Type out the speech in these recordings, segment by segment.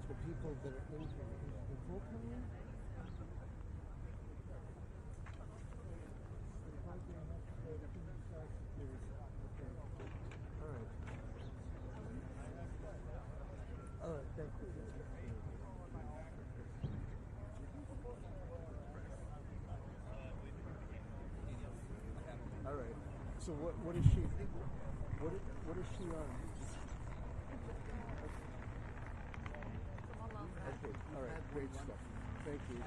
the people that are in here. Is the full coming in? All right, thank you. All right. So what is she? What is she on? Okay. All right. Great stuff. Thank you.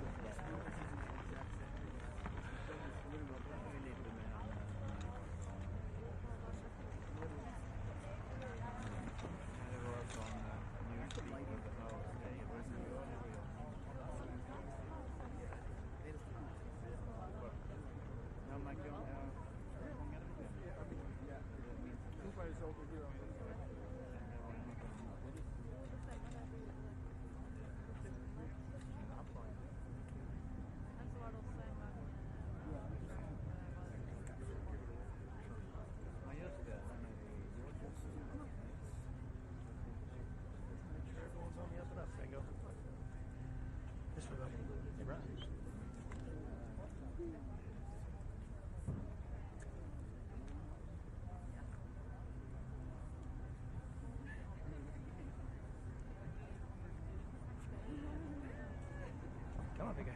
Come on, big guy.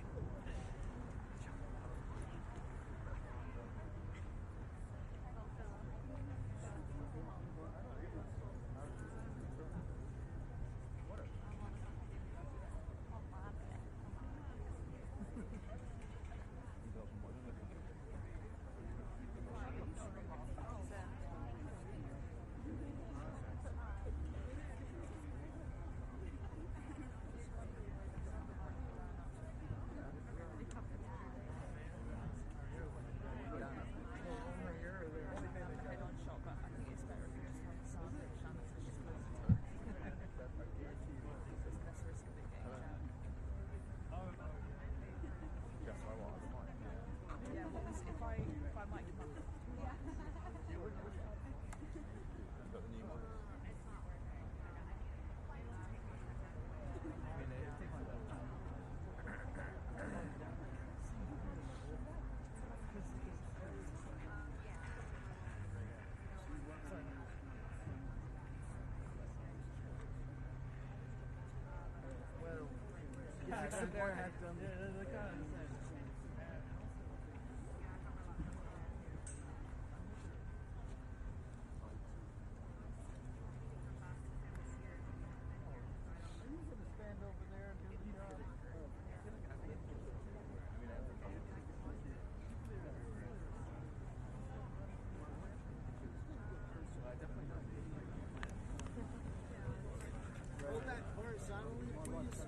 Hold that horizontally, please.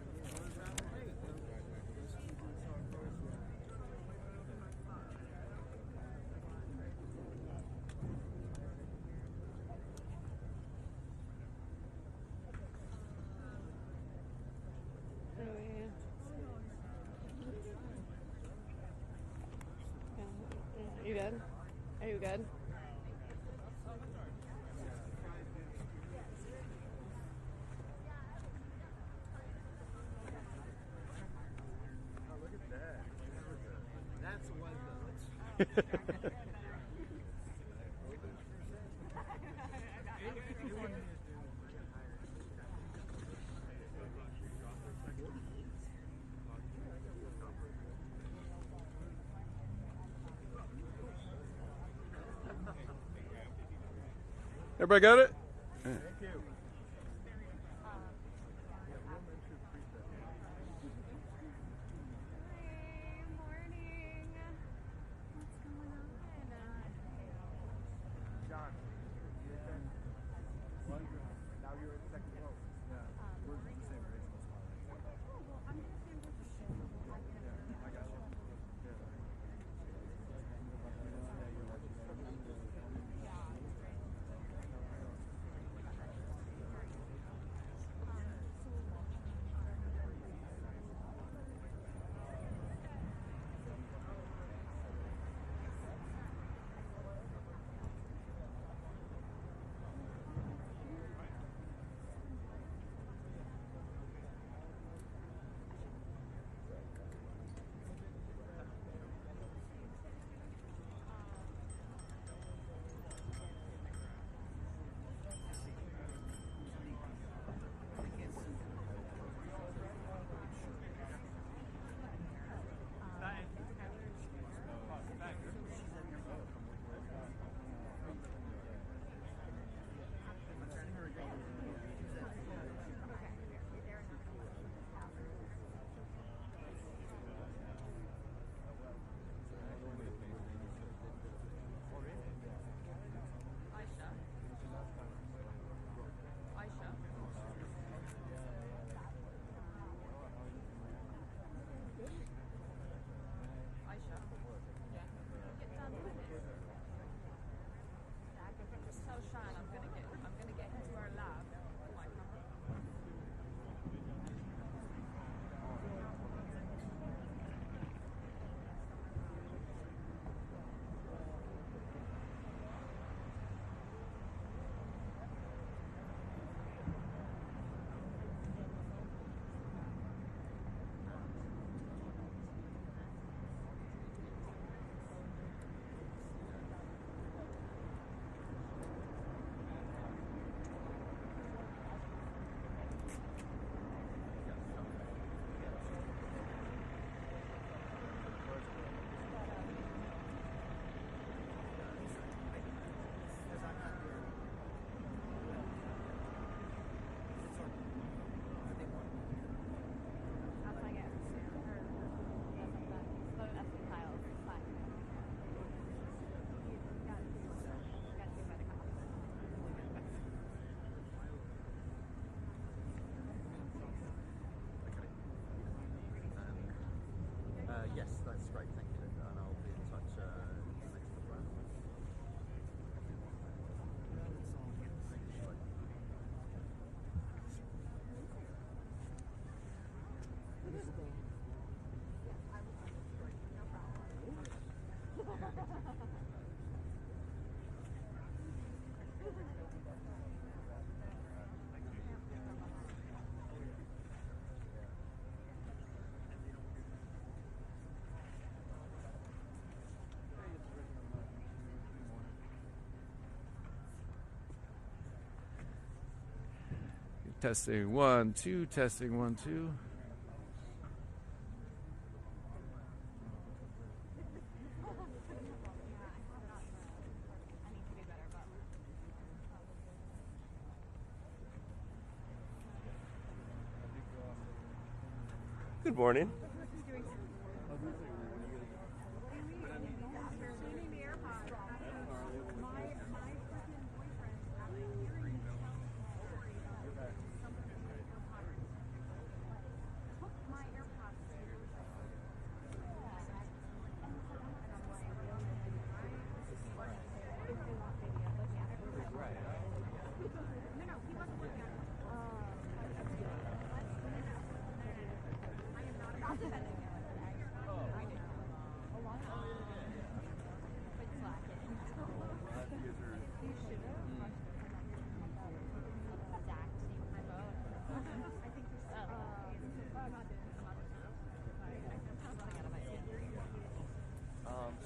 Are you good? Are you good? Oh, look at that. That's a white belt. Everybody got it? Thank you. Testing 1, 2, testing 1, 2. Good morning.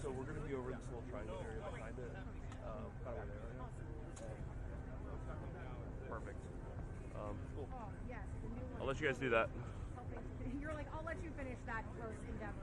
So we're going to be over this little triangle area behind it. Kind of where they are. Perfect. Cool. Yes, the new one. I'll let you guys do that. You're like, I'll let you finish that first endeavor.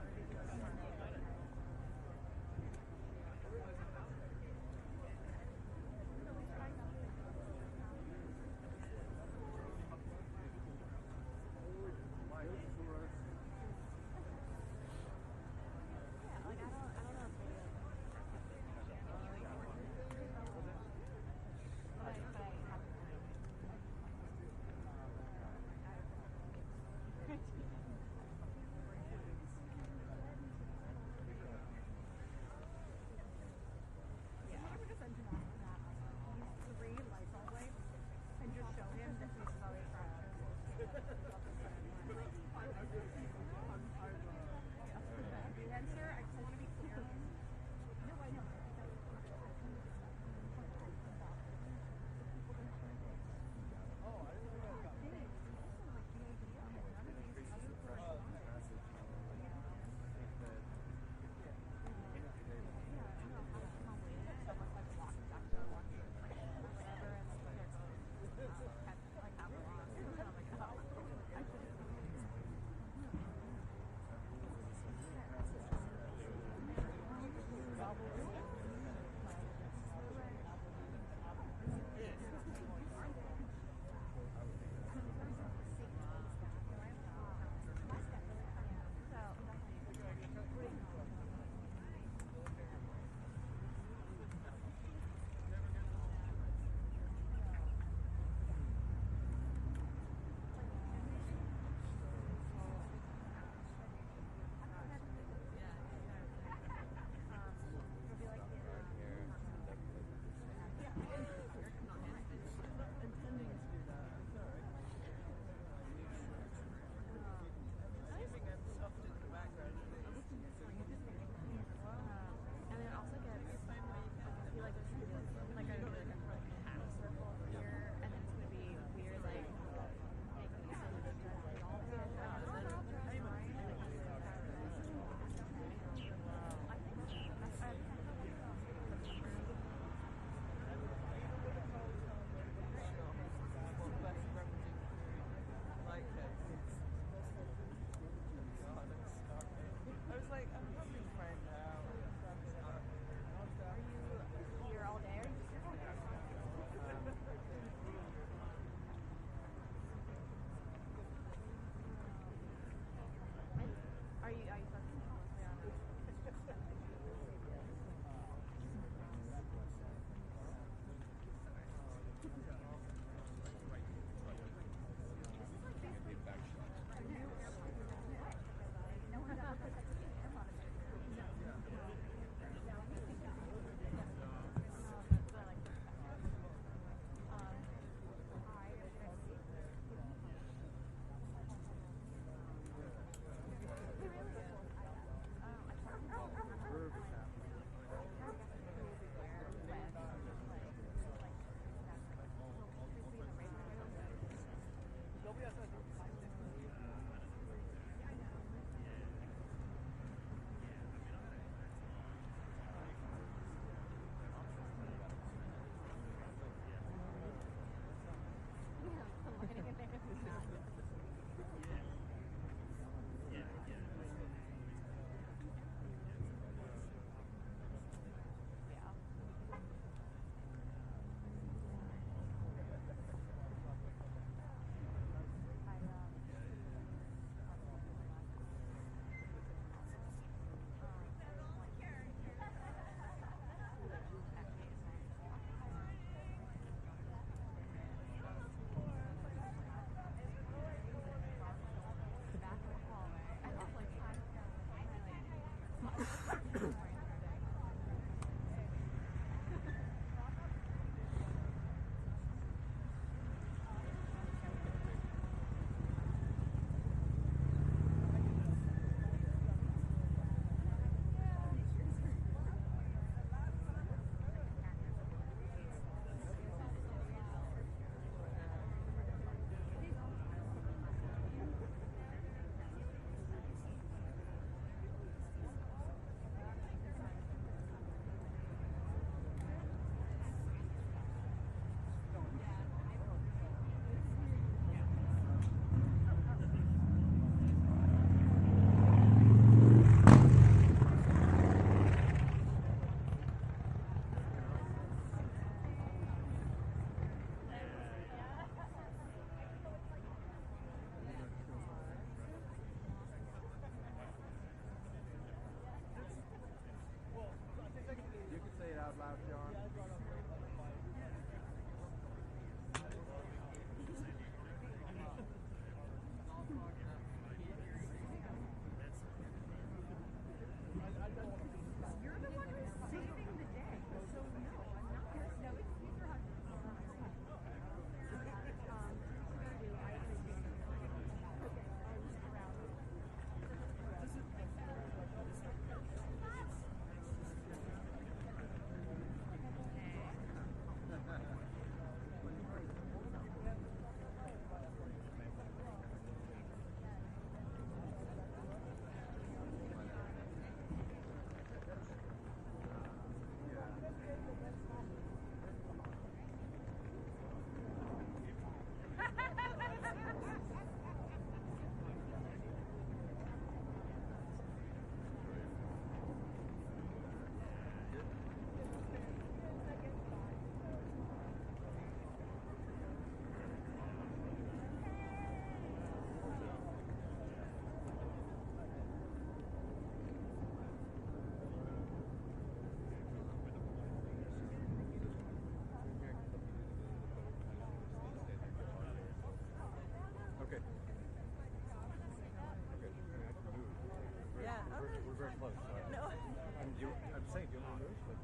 very close. So I'm saying, do you want to move? Like,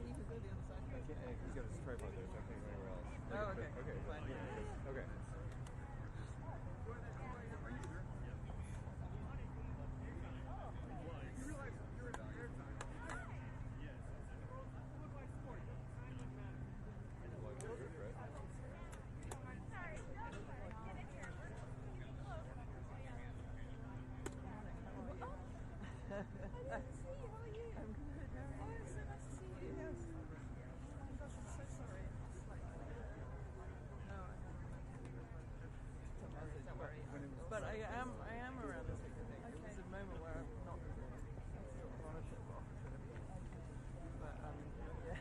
You can go the other side. I can't. He's got his tripod there, so I can't go anywhere else. Oh, okay. Okay. Fine. Okay. But I am around this week, I think. There's a moment where I'm not sort of on a trip off. But, yeah.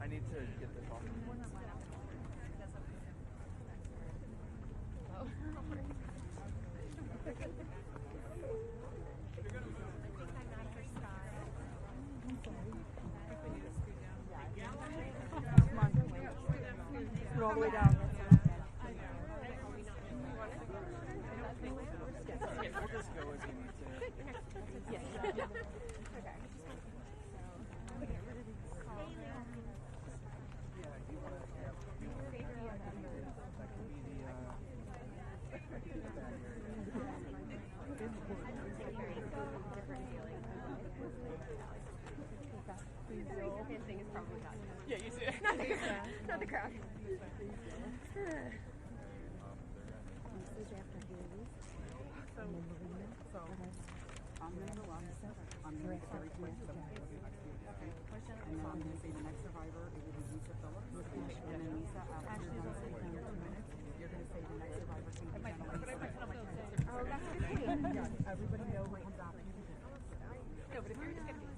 I need to get this off. Scoot all the way down. We'll just go as you need to. Yeah, you see it. Not the crowd. I'm going to run. I'm going to very quick. And then I'm going to say the next survivor, it will be Lisa Phillips. And then Lisa, after you're done saying your 2 minutes, you're going to say the next survivor can be Oh, that's okay. Yeah, everybody knows what comes after you. No, but if you're just going to be...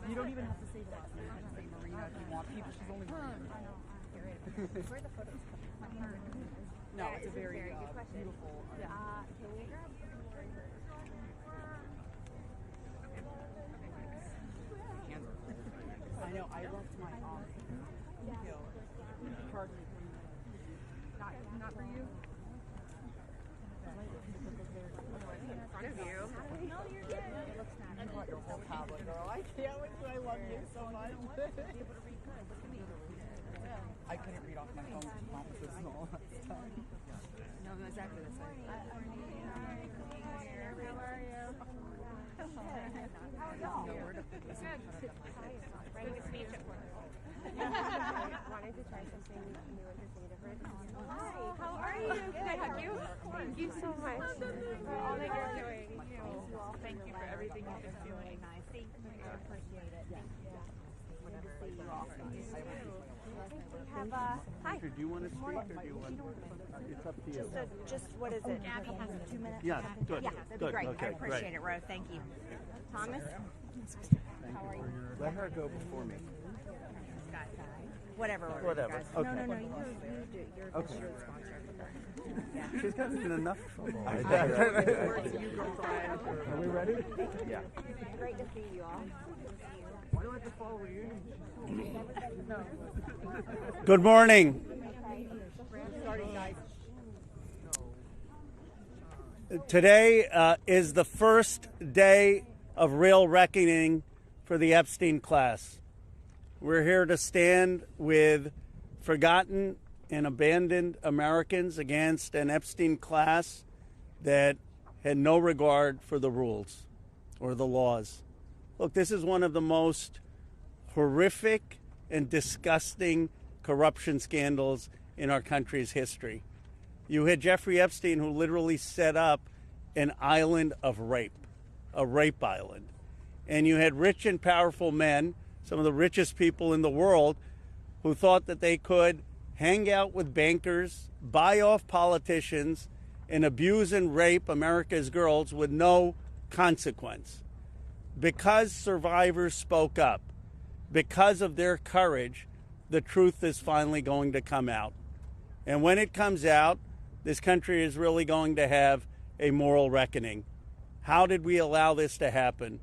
You don't even have to say the last name. Just say Marina if you want. People, she's only Marina. Where are the photos coming from? No, it's a very good question. beautiful. Can we grab? I know, I left my card. Not for you. In front of you. No, you're good. It looks nice. You brought your whole tablet, girl. I can't wait till I love you so much. I couldn't read off my phone. My mom was so small. No, exactly the same. How are you? Writing a speech at work. Wanted to try something new, interesting, different. Hi, how are you? Can I hug you? Thank you so much for all that you're doing. Thank you for everything you've been doing. Thank you. I appreciate it. Thank you. Hi. Do you want to speak or do you want? It's up to you. Just what is it? Gabby has 2 minutes. Yeah, good. Yeah, that'd good. be great. Okay, I appreciate great. it, Rose. Thank you. Thomas? How are you? Let her go before me. Scott. Whatever. order, Whatever. guys. Okay. No, you do. You're the Okay. shirt sponsor. She's gotten in enough trouble. Are we ready? Yeah. Great to see you all. Why do I have to follow you? Good morning. Today is the first day of real reckoning for the Epstein class. We're here to stand with forgotten and abandoned Americans against an Epstein class that had no regard for the rules or the laws. Look, this is one of the most horrific and disgusting corruption scandals in our country's history. You had Jeffrey Epstein, who literally set up an island of rape, a rape island. And you had rich and powerful men, some of the richest people in the world, who thought that they could hang out with bankers, buy off politicians, and abuse and rape America's girls with no consequence. Because survivors spoke up, because of their courage, the truth is finally going to come out. And when it comes out, this country is really going to have a moral reckoning. How did we allow this to happen?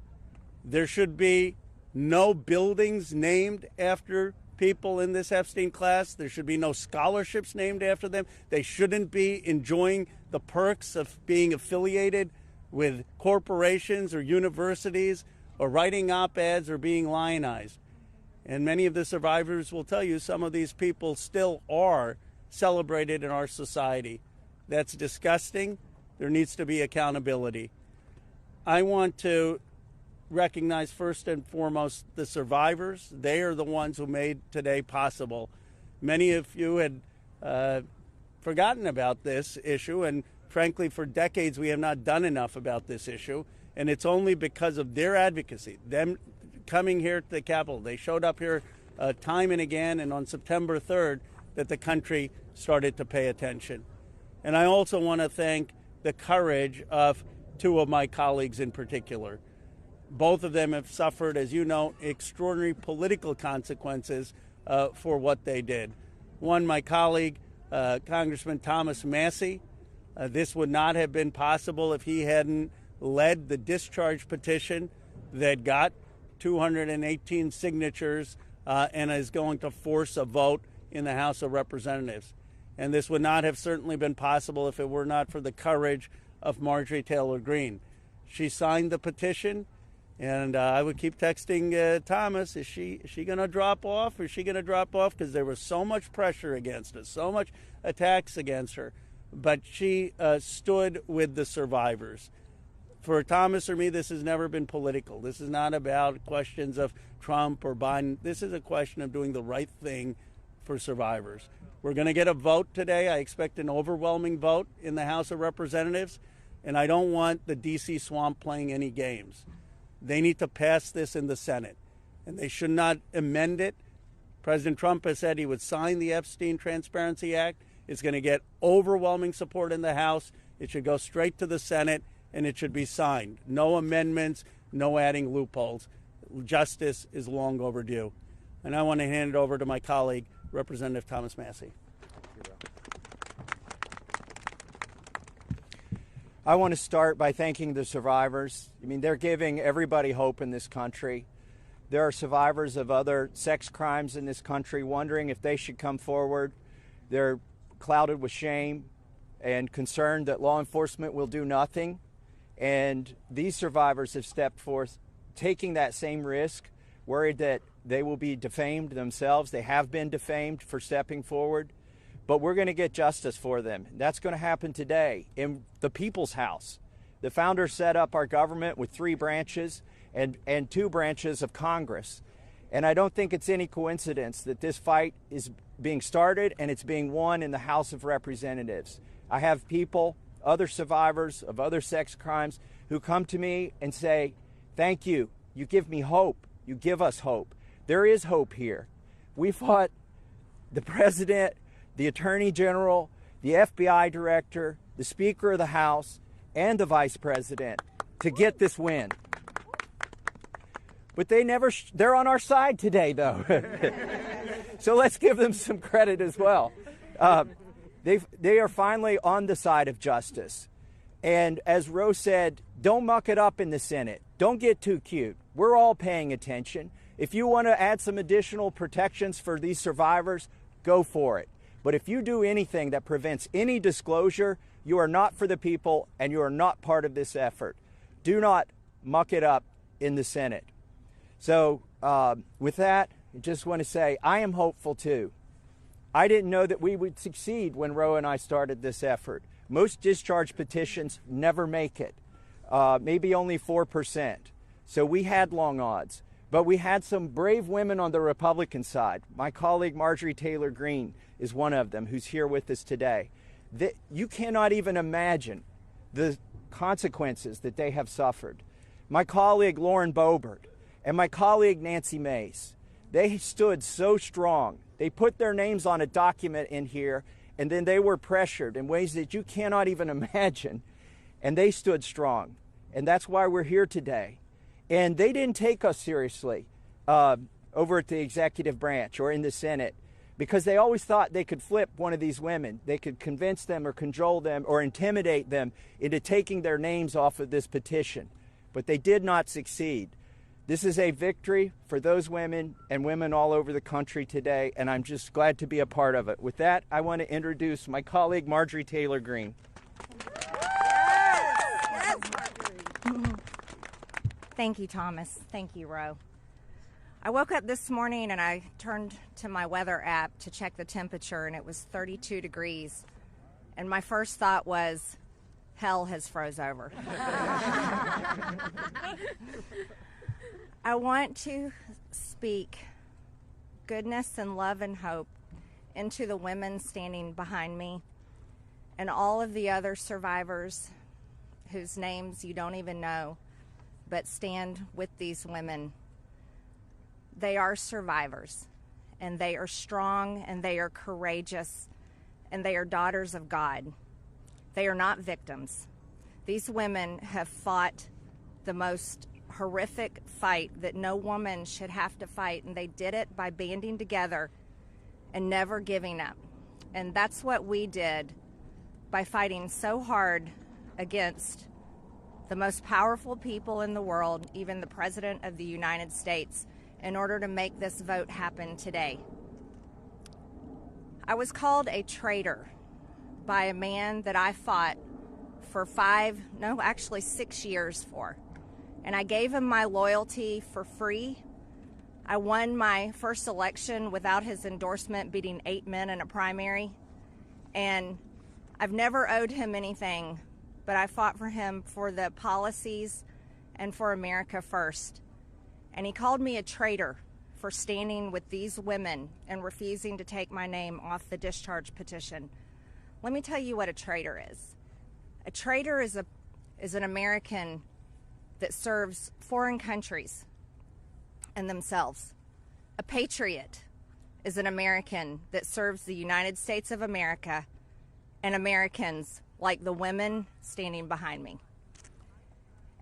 There should be no buildings named after people in this Epstein class. There should be no scholarships named after them. They shouldn't be enjoying the perks of being affiliated with corporations or universities or writing op-eds or being lionized. And many of the survivors will tell you some of these people still are celebrated in our society. That's disgusting. There needs to be accountability. I want to recognize first and foremost the survivors. They are the ones who made today possible. Many of you had forgotten about this issue, and frankly, for decades we have not done enough about this issue, and it's only because of their advocacy, them coming here to the Capitol. They showed up here time and again, and on September 3rd, that the country started to pay attention. And I also want to thank the courage of two of my colleagues in particular. both of them have suffered, as you know, extraordinary political consequences for what they did. One, my colleague, Congressman Thomas Massie, this would not have been possible if he hadn't led the discharge petition that got 218 signatures and is going to force a vote in the House of Representatives. And this would not have certainly been possible if it were not for the courage of Marjorie Taylor Greene. She signed the petition, and I would keep texting Thomas, is she going to drop off? Is she going to drop off? Because there was so much pressure against us, so much attacks against her. But she stood with the survivors. For Thomas or me, this has never been political. This is not about questions of Trump or Biden. This is a question of doing the right thing for survivors. We're going to get a vote today. I expect an overwhelming vote in the House of Representatives, and I don't want the D.C. swamp playing any games. They need to pass this in the Senate, and they should not amend it. President Trump has said he would sign the Epstein Transparency Act. It's going to get overwhelming support in the House. It should go straight to the Senate, and it should be signed. No amendments, no adding loopholes. Justice is long overdue. And I want to hand it over to my colleague, Representative Thomas Massie. I want to start by thanking the survivors. I mean, they're giving everybody hope in this country. There are survivors of other sex crimes in this country wondering if they should come forward. They're clouded with shame and concerned that law enforcement will do nothing. And these survivors have stepped forth, taking that same risk, worried that they will be defamed themselves. They have been defamed for stepping forward. But we're going to get justice for them. That's going to happen today in the People's House. The founders set up our government with 3 branches and 2 branches of Congress. And I don't think it's any coincidence that this fight is being started and it's being won in the House of Representatives. I have people, other survivors of other sex crimes, who come to me and say, thank you. You give me hope. You give us hope. There is hope here. We fought the president, the attorney general, the FBI director, the Speaker of the House, and the vice president to get this win. But they're on our side today, though. So let's give them some credit as well. They are finally on the side of justice. And as Rose said, don't muck it up in the Senate. Don't get too cute. We're all paying attention. If you want to add some additional protections for these survivors, go for it. But if you do anything that prevents any disclosure, you are not for the people and you are not part of this effort. Do not muck it up in the Senate. So with that, I just want to say I am hopeful too. I didn't know that we would succeed when Roe and I started this effort. Most discharge petitions never make it, maybe only 4%. So we had long odds. But we had some brave women on the Republican side. My colleague Marjorie Taylor Greene is one of them who's here with us today. You cannot even imagine the consequences that they have suffered. My colleague Lauren Boebert and my colleague Nancy Mace, they stood so strong. They put their names on a document in here, and then they were pressured in ways that you cannot even imagine, and they stood strong. And that's why we're here today. And they didn't take us seriously over at the executive branch or in the Senate, because they always thought they could flip one of these women. They could convince them or cajole them or intimidate them into taking their names off of this petition. But they did not succeed. This is a victory for those women and women all over the country today, and I'm just glad to be a part of it. With that, I want to introduce my colleague, Marjorie Taylor Greene. Thank you, Thomas. Thank you, Ro. I woke up this morning and I turned to my weather app to check the temperature, and it was 32 degrees. And my first thought was, hell has froze over. I want to speak goodness and love and hope into the women standing behind me and all of the other survivors whose names you don't even know, but stand with these women. They are survivors, and they are strong, and they are courageous, and they are daughters of God. They are not victims. These women have fought the most horrific fight that no woman should have to fight, and they did it by banding together and never giving up. And that's what we did by fighting so hard against the most powerful people in the world, even the President of the United States, in order to make this vote happen today. I was called a traitor by a man that I fought for 6 years for. And I gave him my loyalty for free. I won my first election without his endorsement, beating 8 men in a primary. And I've never owed him anything, but I fought for him for the policies and for America first. And he called me a traitor for standing with these women and refusing to take my name off the discharge petition. Let me tell you what a traitor is. A traitor is an American that serves foreign countries and themselves. A patriot is an American that serves the United States of America and Americans like the women standing behind me.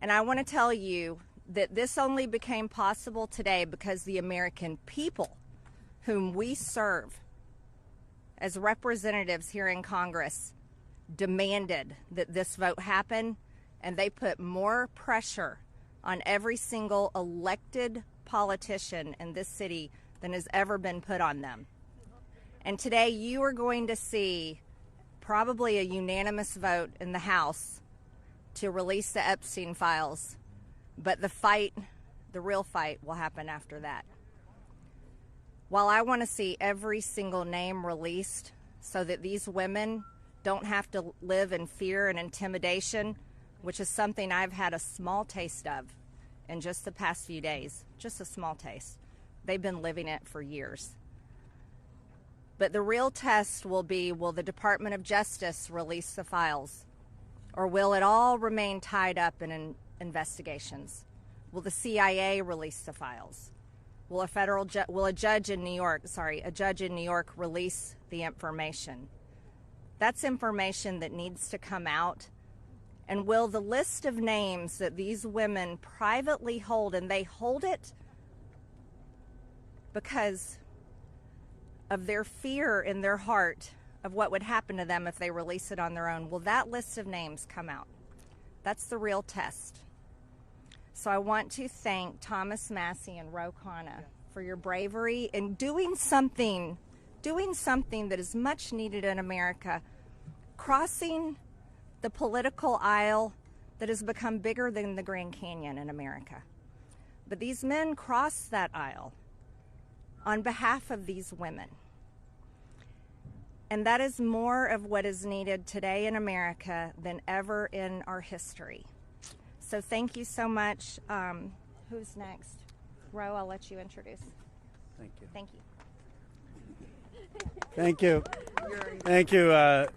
And I want to tell you that this only became possible today because the American people, whom we serve as representatives here in Congress, demanded that this vote happen, and they put more pressure on every single elected politician in this city than has ever been put on them. And today you are going to see probably a unanimous vote in the House to release the Epstein Files, but the real fight will happen after that. While I want to see every single name released so that these women don't have to live in fear and intimidation, which is something I've had a small taste of in just the past few days, just a small taste. They've been living it for years. But the real test will be, will the Department of Justice release the files? Or will it all remain tied up in investigations? Will the CIA release the files? Will a judge in New York release the information? That's information that needs to come out. And will the list of names that these women privately hold, and they hold it because of their fear in their heart of what would happen to them if they release it on their own, will that list of names come out? That's the real test. So I want to thank Thomas Massey and Ro Khanna for your bravery in doing something that is much needed in America, crossing the political aisle that has become bigger than the Grand Canyon in America. But these men crossed that aisle on behalf of these women. And that is more of what is needed today in America than ever in our history. So thank you so much. Who's next? Ro, I'll let you introduce. Thank you. Thank you. Thank you. Thank you,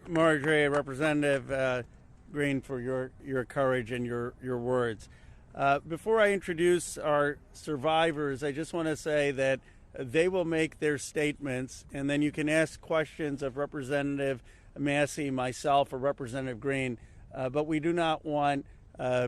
Marjorie, Representative Green, for your courage and your words. Before I introduce our survivors, I just want to say that they will make their statements, and then you can ask questions of Representative Massey, myself, or Representative Green, but we do not want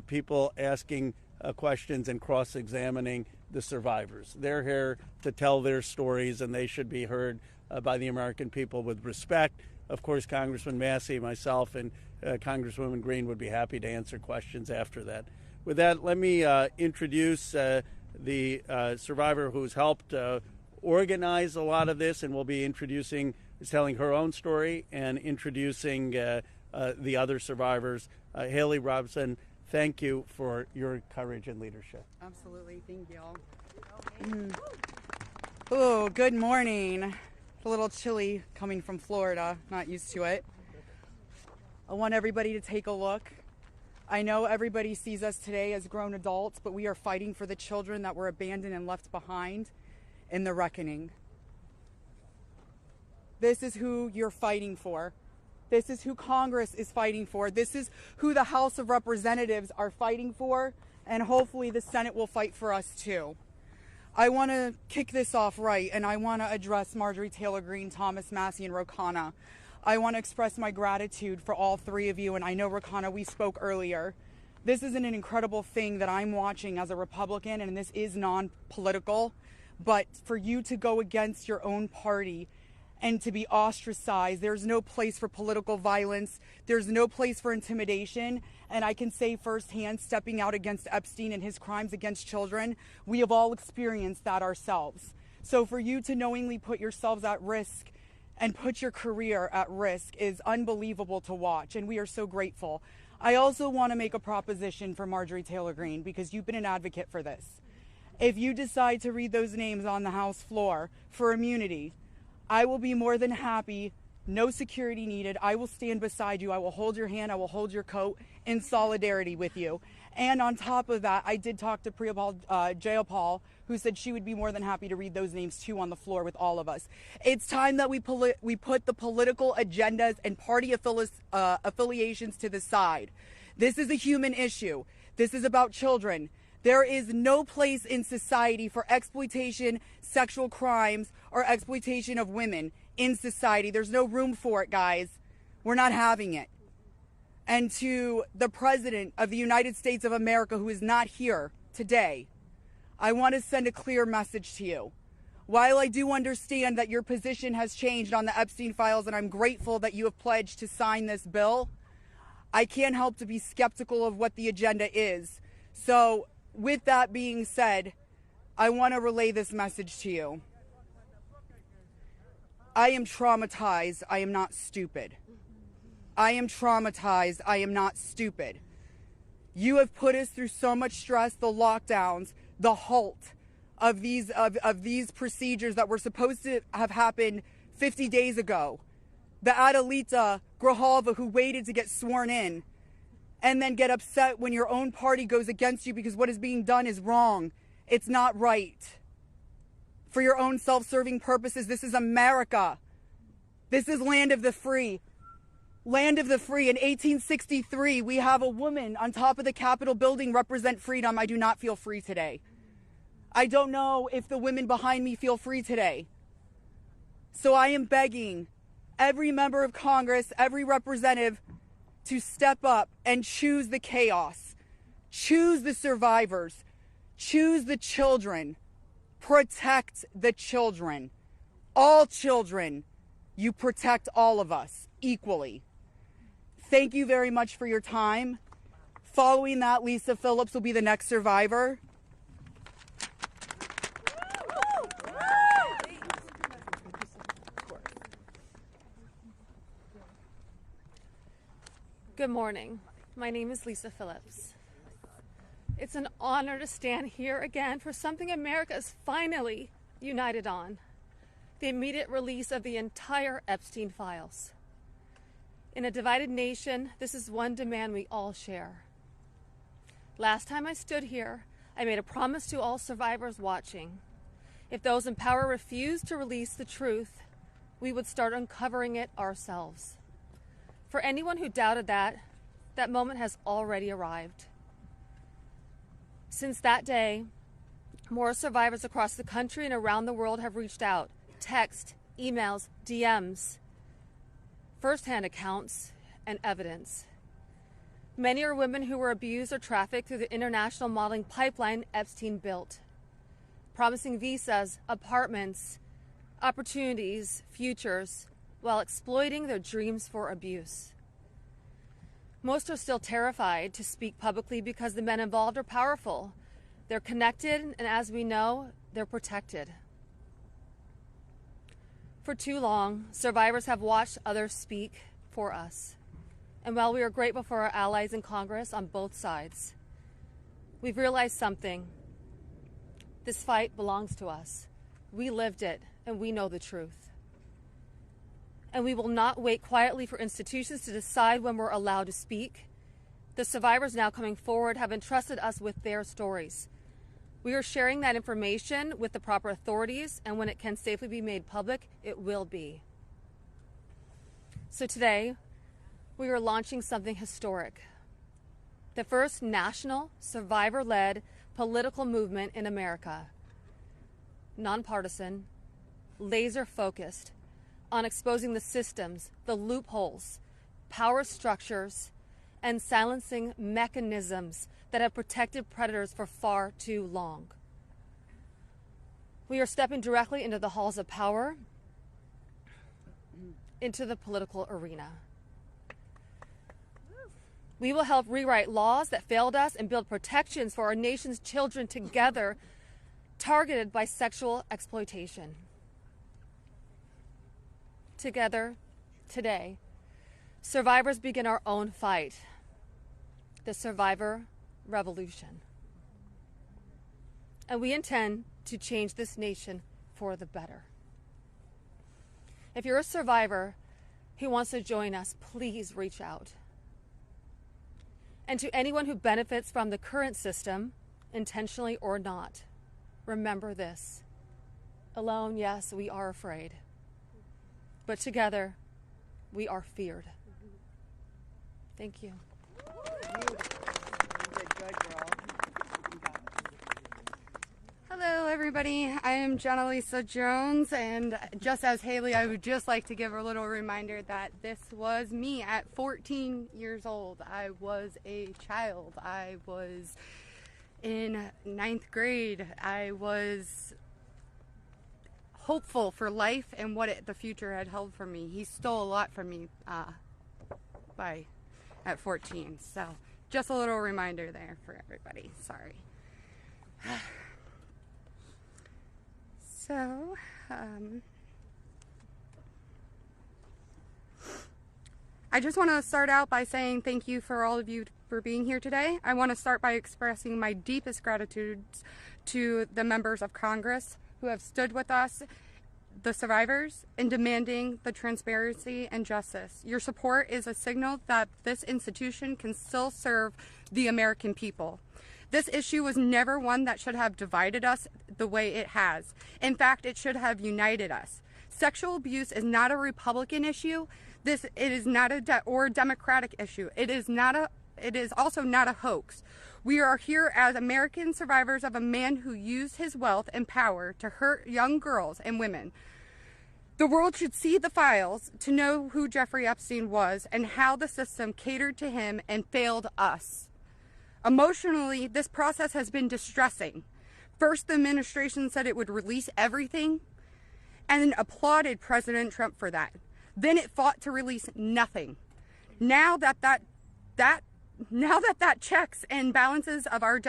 people asking questions and cross-examining the survivors. They're here to tell their stories, and they should be heard by the American people with respect. Of course, Congressman Massey, myself, and Congresswoman Green would be happy to answer questions after that. With that, let me introduce the survivor who's helped organize a lot of this, and will be telling her own story and introducing the other survivors. Haley Robson, thank you for your courage and leadership. Absolutely. Thank y'all. Oh, good morning. It's a little chilly coming from Florida. Not used to it. I want everybody to take a look. I know everybody sees us today as grown adults, but we are fighting for the children that were abandoned and left behind in the reckoning. This is who you're fighting for. This is who Congress is fighting for. This is who the House of Representatives are fighting for, and hopefully the Senate will fight for us too. I want to kick this off right, and I want to address Marjorie Taylor Greene, Thomas Massey, and Ro Khanna. I want to express my gratitude for all three of you, and I know, Ro Khanna, we spoke earlier. This is an incredible thing that I'm watching as a Republican, and this is non-political, but for you to go against your own party and to be ostracized, there's no place for political violence, there's no place for intimidation, and I can say firsthand, stepping out against Epstein and his crimes against children, we have all experienced that ourselves. So for you to knowingly put yourselves at risk and put your career at risk is unbelievable to watch, and we are so grateful. I also want to make a proposition for Marjorie Taylor Greene, because you've been an advocate for this. If you decide to read those names on the House floor for immunity, I will be more than happy, no security needed. I will stand beside you. I will hold your hand. I will hold your coat in solidarity with you. And on top of that, I did talk to Jayapal, who said she would be more than happy to read those names too on the floor with all of us. It's time that we put the political agendas and party affiliations to the side. This is a human issue. This is about children. There is no place in society for exploitation, sexual crimes, or exploitation of women in society. There's no room for it, guys. We're not having it. And to the President of the United States of America, who is not here today, I want to send a clear message to you. While I do understand that your position has changed on the Epstein Files, and I'm grateful that you have pledged to sign this bill, I can't help to be skeptical of what the agenda is. So, with that being said, I want to relay this message to you. I am traumatized. I am not stupid. I am traumatized. I am not stupid. You have put us through so much stress, the lockdowns, the halt of these procedures that were supposed to have happened 50 days ago. The Adelita Grijalva, who waited to get sworn in, and then get upset when your own party goes against you because what is being done is wrong. It's not right. For your own self-serving purposes, this is America. This is land of the free. Land of the free. In 1863, we have a woman on top of the Capitol building represent freedom. I do not feel free today. I don't know if the women behind me feel free today. So I am begging every member of Congress, every representative, to step up and choose the chaos, choose the survivors, choose the children, protect the children, all children. You protect all of us equally. Thank you very much for your time. Following that, Lisa Phillips will be the next survivor. Good morning. My name is Lisa Phillips. It's an honor to stand here again for something America is finally united on: the immediate release of the entire Epstein Files. In a divided nation, this is one demand we all share. Last time I stood here, I made a promise to all survivors watching. If those in power refused to release the truth, we would start uncovering it ourselves. For anyone who doubted that moment has already arrived. Since that day, more survivors across the country and around the world have reached out. Text, emails, DMs, firsthand accounts, and evidence. Many are women who were abused or trafficked through the international modeling pipeline Epstein built, promising visas, apartments, opportunities, futures, while exploiting their dreams for abuse. Most are still terrified to speak publicly because the men involved are powerful. They're connected, and as we know, they're protected. For too long, survivors have watched others speak for us. And while we are grateful for our allies in Congress on both sides, we've realized something. This fight belongs to us. We lived it, and we know the truth. And we will not wait quietly for institutions to decide when we're allowed to speak. The survivors now coming forward have entrusted us with their stories. We are sharing that information with the proper authorities, and when it can safely be made public, it will be. So today, we are launching something historic. The first national, survivor-led political movement in America. Nonpartisan, laser-focused on exposing the systems, the loopholes, power structures, and silencing mechanisms that have protected predators for far too long. We are stepping directly into the halls of power, into the political arena. We will help rewrite laws that failed us and build protections for our nation's children together, targeted by sexual exploitation. Together, today, survivors begin our own fight, the survivor revolution. And we intend to change this nation for the better. If you're a survivor who wants to join us, please reach out. And to anyone who benefits from the current system, intentionally or not, remember this. Alone, yes, we are afraid. But together, we are feared. Thank you. Hello, everybody. I am Jenna Lisa Jones, and just as Haley, I would just like to give a little reminder that this was me at 14 years old. I was a child. I was in 9th grade. I was hopeful for life and what the future had held for me. He stole a lot from me at 14. So just a little reminder there for everybody. Sorry. So, I just want to start out by saying thank you for all of you for being here today. I want to start by expressing my deepest gratitude to the members of Congress who have stood with us, the survivors, in demanding the transparency and justice. Your support is a signal that this institution can still serve the American people. This issue was never one that should have divided us the way it has. In fact, it should have united us. Sexual abuse is not a Republican issue. It is not a Democratic issue. It is also not a hoax. We are here as American survivors of a man who used his wealth and power to hurt young girls and women. The world should see the files to know who Jeffrey Epstein was and how the system catered to him and failed us. Emotionally, this process has been distressing. First, the administration said it would release everything and applauded President Trump for that. Then it fought to release nothing. Now that checks and balances of our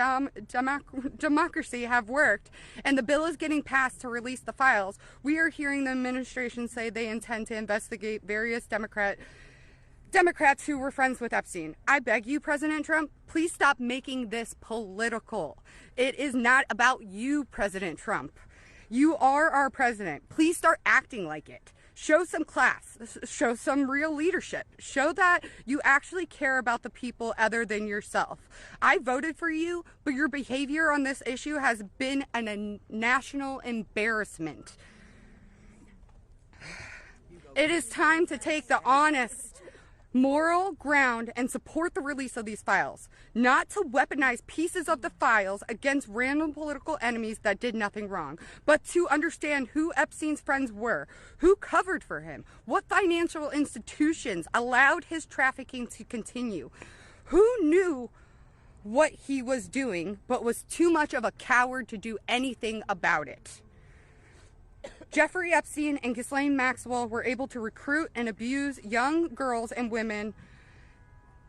democracy have worked and the bill is getting passed to release the files, we are hearing the administration say they intend to investigate various Democrats who were friends with Epstein. I beg you, President Trump, please stop making this political. It is not about you, President Trump. You are our president. Please start acting like it. Show some class. Show some real leadership. Show that you actually care about the people other than yourself. I voted for you, but your behavior on this issue has been a national embarrassment. It is time to take the honest, moral ground and support the release of these files, not to weaponize pieces of the files against random political enemies that did nothing wrong, but to understand who Epstein's friends were, who covered for him, what financial institutions allowed his trafficking to continue, who knew what he was doing but was too much of a coward to do anything about it. Jeffrey Epstein and Ghislaine Maxwell were able to recruit and abuse young girls and women.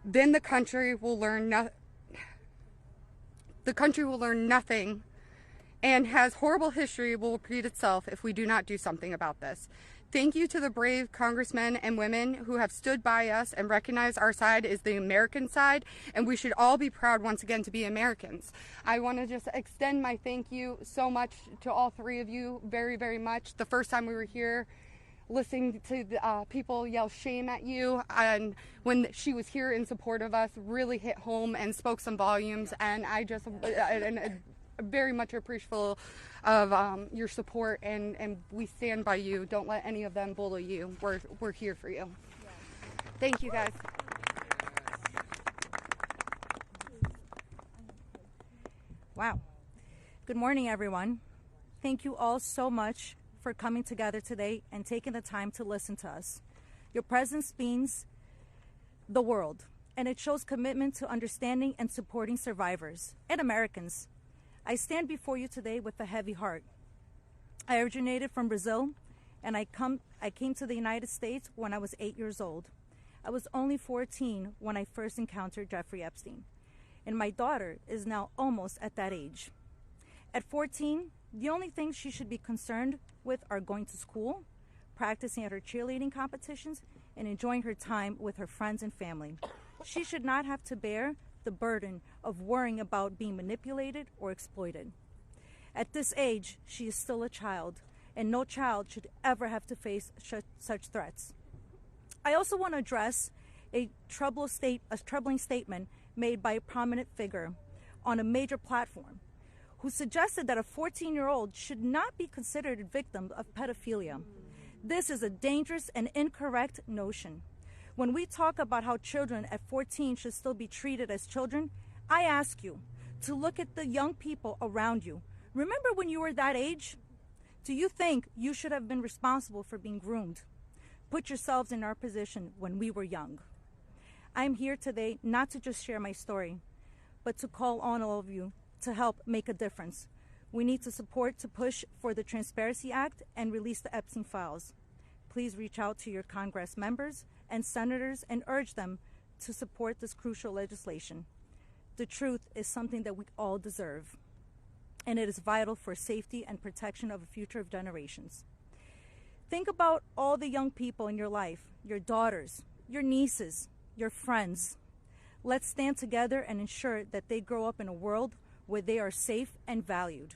Then the country will learn nothing, and has horrible history will repeat itself if we do not do something about this. Thank you to the brave congressmen and women who have stood by us and recognized our side is the American side, and we should all be proud once again to be Americans. I want to just extend my thank you so much to all three of you, very, very much. The first time we were here, listening to the, people yell shame at you, and when she was here in support of us, really hit home and spoke some volumes, and I just very much appreciative of your support, and we stand by you. Don't let any of them bully you. We're here for you. Thank you, guys. Wow. Good morning, everyone. Thank you all so much for coming together today and taking the time to listen to us. Your presence means the world. and it shows commitment to understanding and supporting survivors and Americans. I stand before you today with a heavy heart. I originated from Brazil, and I came to the United States when I was 8 years old. I was only 14 when I first encountered Jeffrey Epstein, and my daughter is now almost at that age. At 14, the only things she should be concerned with are going to school, practicing at her cheerleading competitions, and enjoying her time with her friends and family. She should not have to bear the burden of worrying about being manipulated or exploited. At this age, she is still a child, and no child should ever have to face such threats. I also want to address a troubling statement made by a prominent figure on a major platform who suggested that a 14-year-old should not be considered a victim of pedophilia. This is a dangerous and incorrect notion. When we talk about how children at 14 should still be treated as children, I ask you to look at the young people around you. Remember when you were that age? Do you think you should have been responsible for being groomed? Put yourselves in our position when we were young. I'm here today not to just share my story, but to call on all of you to help make a difference. We need to support to push for the Transparency Act and release the Epstein Files. Please reach out to your Congress members and senators and urge them to support this crucial legislation. The truth is something that we all deserve, and it is vital for safety and protection of the future of generations. Think about all the young people in your life, your daughters, your nieces, your friends. Let's stand together and ensure that they grow up in a world where they are safe and valued.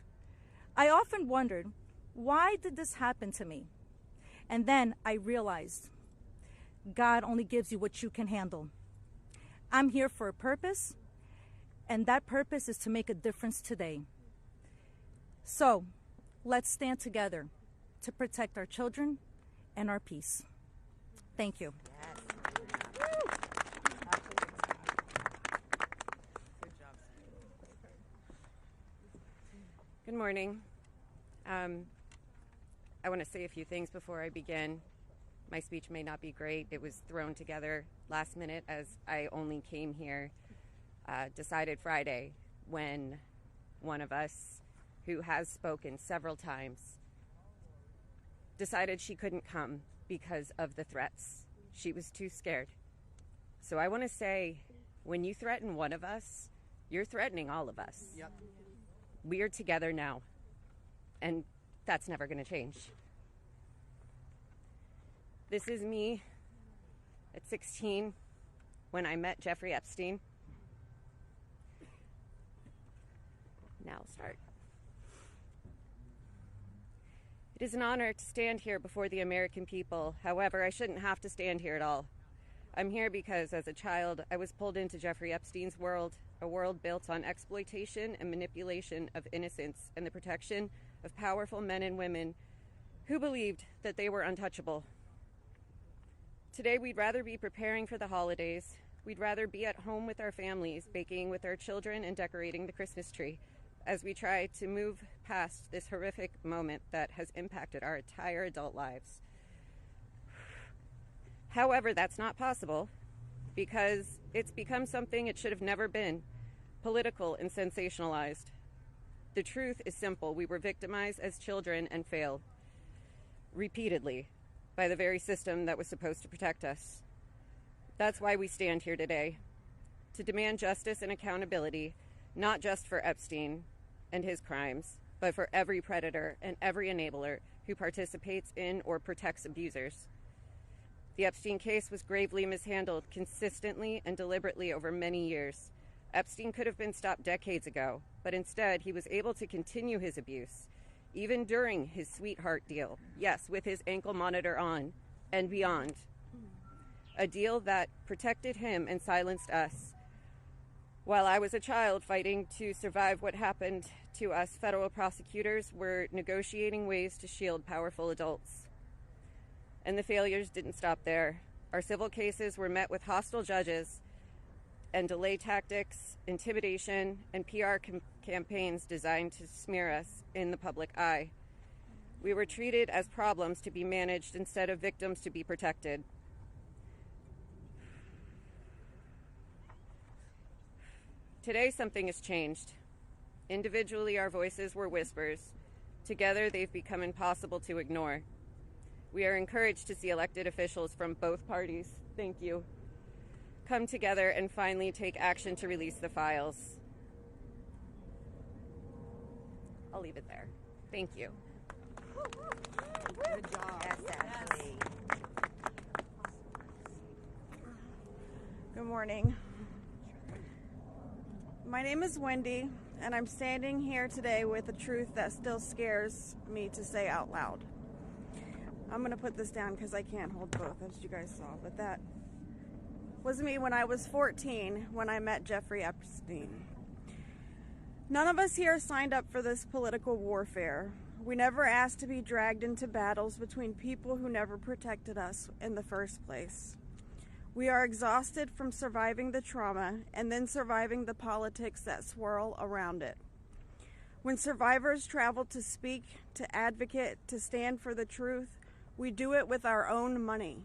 I often wondered, why did this happen to me? And then I realized, God only gives you what you can handle. I'm here for a purpose, and that purpose is to make a difference today. So, let's stand together to protect our children and our peace. Thank you. Good morning. I want to say a few things before I begin. My speech may not be great. It was thrown together last minute as I only came here, decided Friday, when one of us, who has spoken several times, decided she couldn't come because of the threats. She was too scared. So I want to say, when you threaten one of us, you're threatening all of us. Yep. We are together now, and that's never going to change. This is me at 16 when I met Jeffrey Epstein. Now I'll start. It is an honor to stand here before the American people. However, I shouldn't have to stand here at all. I'm here because as a child, I was pulled into Jeffrey Epstein's world, a world built on exploitation and manipulation of innocence and the protection of powerful men and women who believed that they were untouchable. Today, we'd rather be preparing for the holidays. We'd rather be at home with our families, baking with our children and decorating the Christmas tree as we try to move past this horrific moment that has impacted our entire adult lives. However, that's not possible because it's become something it should have never been, political and sensationalized. The truth is simple. We were victimized as children and failed repeatedly by the very system that was supposed to protect us. That's why we stand here today, to demand justice and accountability, not just for Epstein and his crimes, but for every predator and every enabler who participates in or protects abusers. The Epstein case was gravely mishandled consistently and deliberately over many years. Epstein could have been stopped decades ago, but instead he was able to continue his abuse, even during his sweetheart deal, yes, with his ankle monitor on and beyond. A deal that protected him and silenced us. While I was a child fighting to survive what happened to us, federal prosecutors were negotiating ways to shield powerful adults. And the failures didn't stop there. Our civil cases were met with hostile judges and delay tactics, intimidation, and PR campaigns designed to smear us in the public eye. We were treated as problems to be managed instead of victims to be protected. Today, something has changed. Individually, our voices were whispers. Together, they've become impossible to ignore. We are encouraged to see elected officials from both parties, thank you, come together and finally take action to release the files. I'll leave it there. Thank you. Good job. Yes, Ashley. Good morning. My name is Wendy, and I'm standing here today with a truth that still scares me to say out loud. I'm going to put this down because I can't hold both, as you guys saw, but that was me when I was 14 when I met Jeffrey Epstein. None of us here signed up for this political warfare. We never asked to be dragged into battles between people who never protected us in the first place. We are exhausted from surviving the trauma and then surviving the politics that swirl around it. When survivors travel to speak, to advocate, to stand for the truth, we do it with our own money,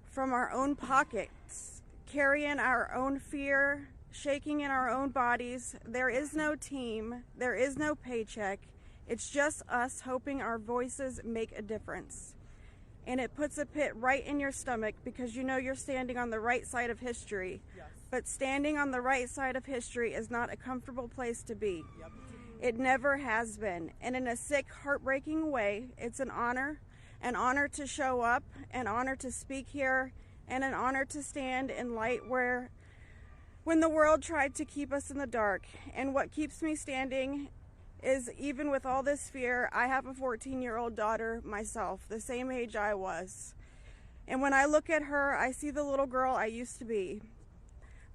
from our own pockets, carrying our own fear, shaking in our own bodies. There is no team, there is no paycheck. It's just us hoping our voices make a difference. And it puts a pit right in your stomach because you know you're standing on the right side of history. Yes. But standing on the right side of history is not a comfortable place to be. Yep. It never has been. And in a sick, heartbreaking way, it's an honor to show up, an honor to speak here, and an honor to stand in light when the world tried to keep us in the dark. And what keeps me standing is, even with all this fear, I have a 14-year-old daughter myself, the same age I was. And when I look at her, I see the little girl I used to be,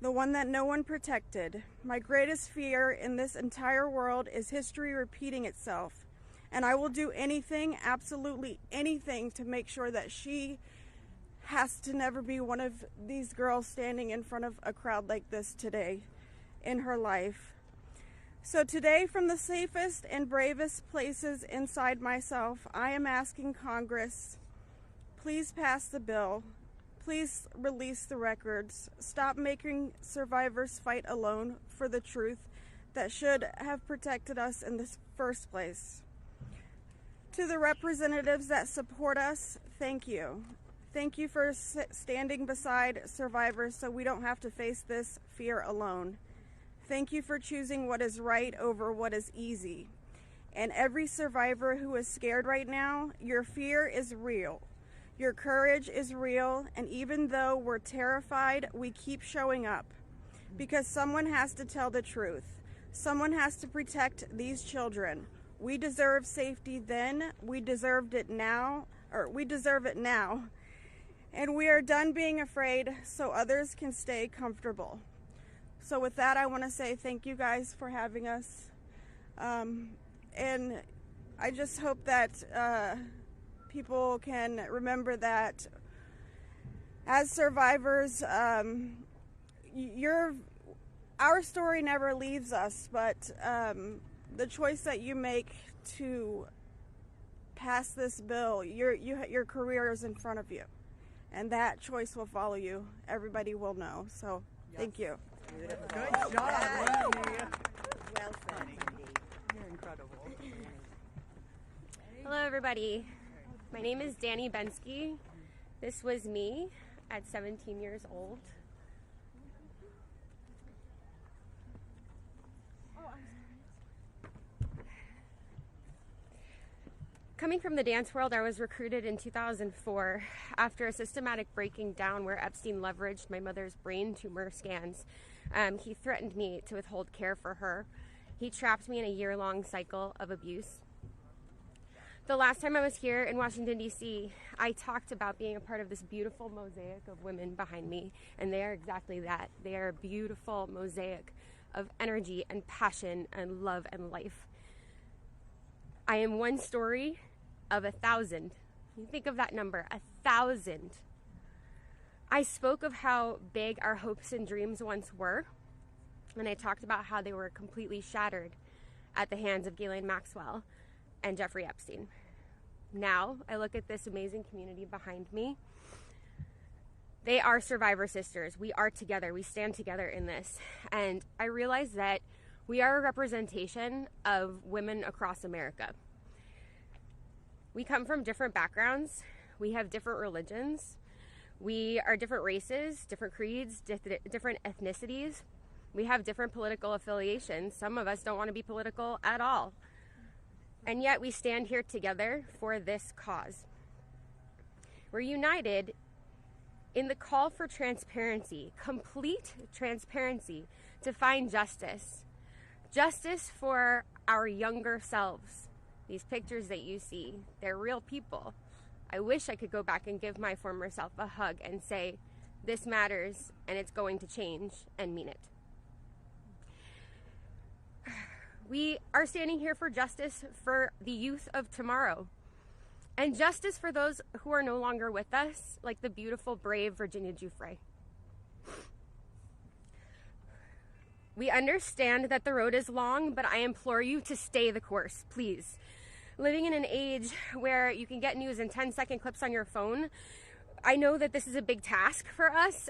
the one that no one protected. My greatest fear in this entire world is history repeating itself. And I will do anything, absolutely anything, to make sure that she has to never be one of these girls standing in front of a crowd like this today in her life. So today, from the safest and bravest places inside myself, I am asking Congress, please pass the bill. Please release the records. Stop making survivors fight alone for the truth that should have protected us in the first place. To the representatives that support us, thank you. Thank you for standing beside survivors so we don't have to face this fear alone. Thank you for choosing what is right over what is easy. And every survivor who is scared right now, your fear is real. Your courage is real, and even though we're terrified, we keep showing up. Because someone has to tell the truth. Someone has to protect these children. We deserve safety then, we deserve it now. And we are done being afraid so others can stay comfortable. So with that, I want to say thank you guys for having us. And I just hope that people can remember that as survivors, our story never leaves us, but the choice that you make to pass this bill, your career is in front of you. And that choice will follow you. Everybody will know. So thank you. Beautiful. Good job, Wendy. Well said, Wendy. You're incredible. Hello, everybody. My name is Danny Bensky. This was me at 17 years old. Coming from the dance world, I was recruited in 2004 after a systematic breaking down where Epstein leveraged my mother's brain tumor scans. He threatened me to withhold care for her. He trapped me in a year-long cycle of abuse. The last time I was here in Washington, D.C., I talked about being a part of this beautiful mosaic of women behind me, and they are exactly that. They are a beautiful mosaic of energy and passion and love and life. I am one story of 1,000. You think of that number, 1,000. I spoke of how big our hopes and dreams once were, and I talked about how they were completely shattered at the hands of Ghislaine Maxwell and Jeffrey Epstein. Now, I look at this amazing community behind me. They are survivor sisters. We are together. We stand together in this. And I realize that we are a representation of women across America. We come from different backgrounds. We have different religions. We are different races, different creeds, different ethnicities. We have different political affiliations. Some of us don't want to be political at all. And yet we stand here together for this cause. We're united in the call for transparency, complete transparency, to find justice. Justice for our younger selves. These pictures that you see, they're real people. I wish I could go back and give my former self a hug and say, this matters and it's going to change, and mean it. We are standing here for justice for the youth of tomorrow. And justice for those who are no longer with us, like the beautiful, brave Virginia Giuffre. We understand that the road is long, but I implore you to stay the course, please. Living in an age where you can get news in 10-second clips on your phone, I know that this is a big task for us,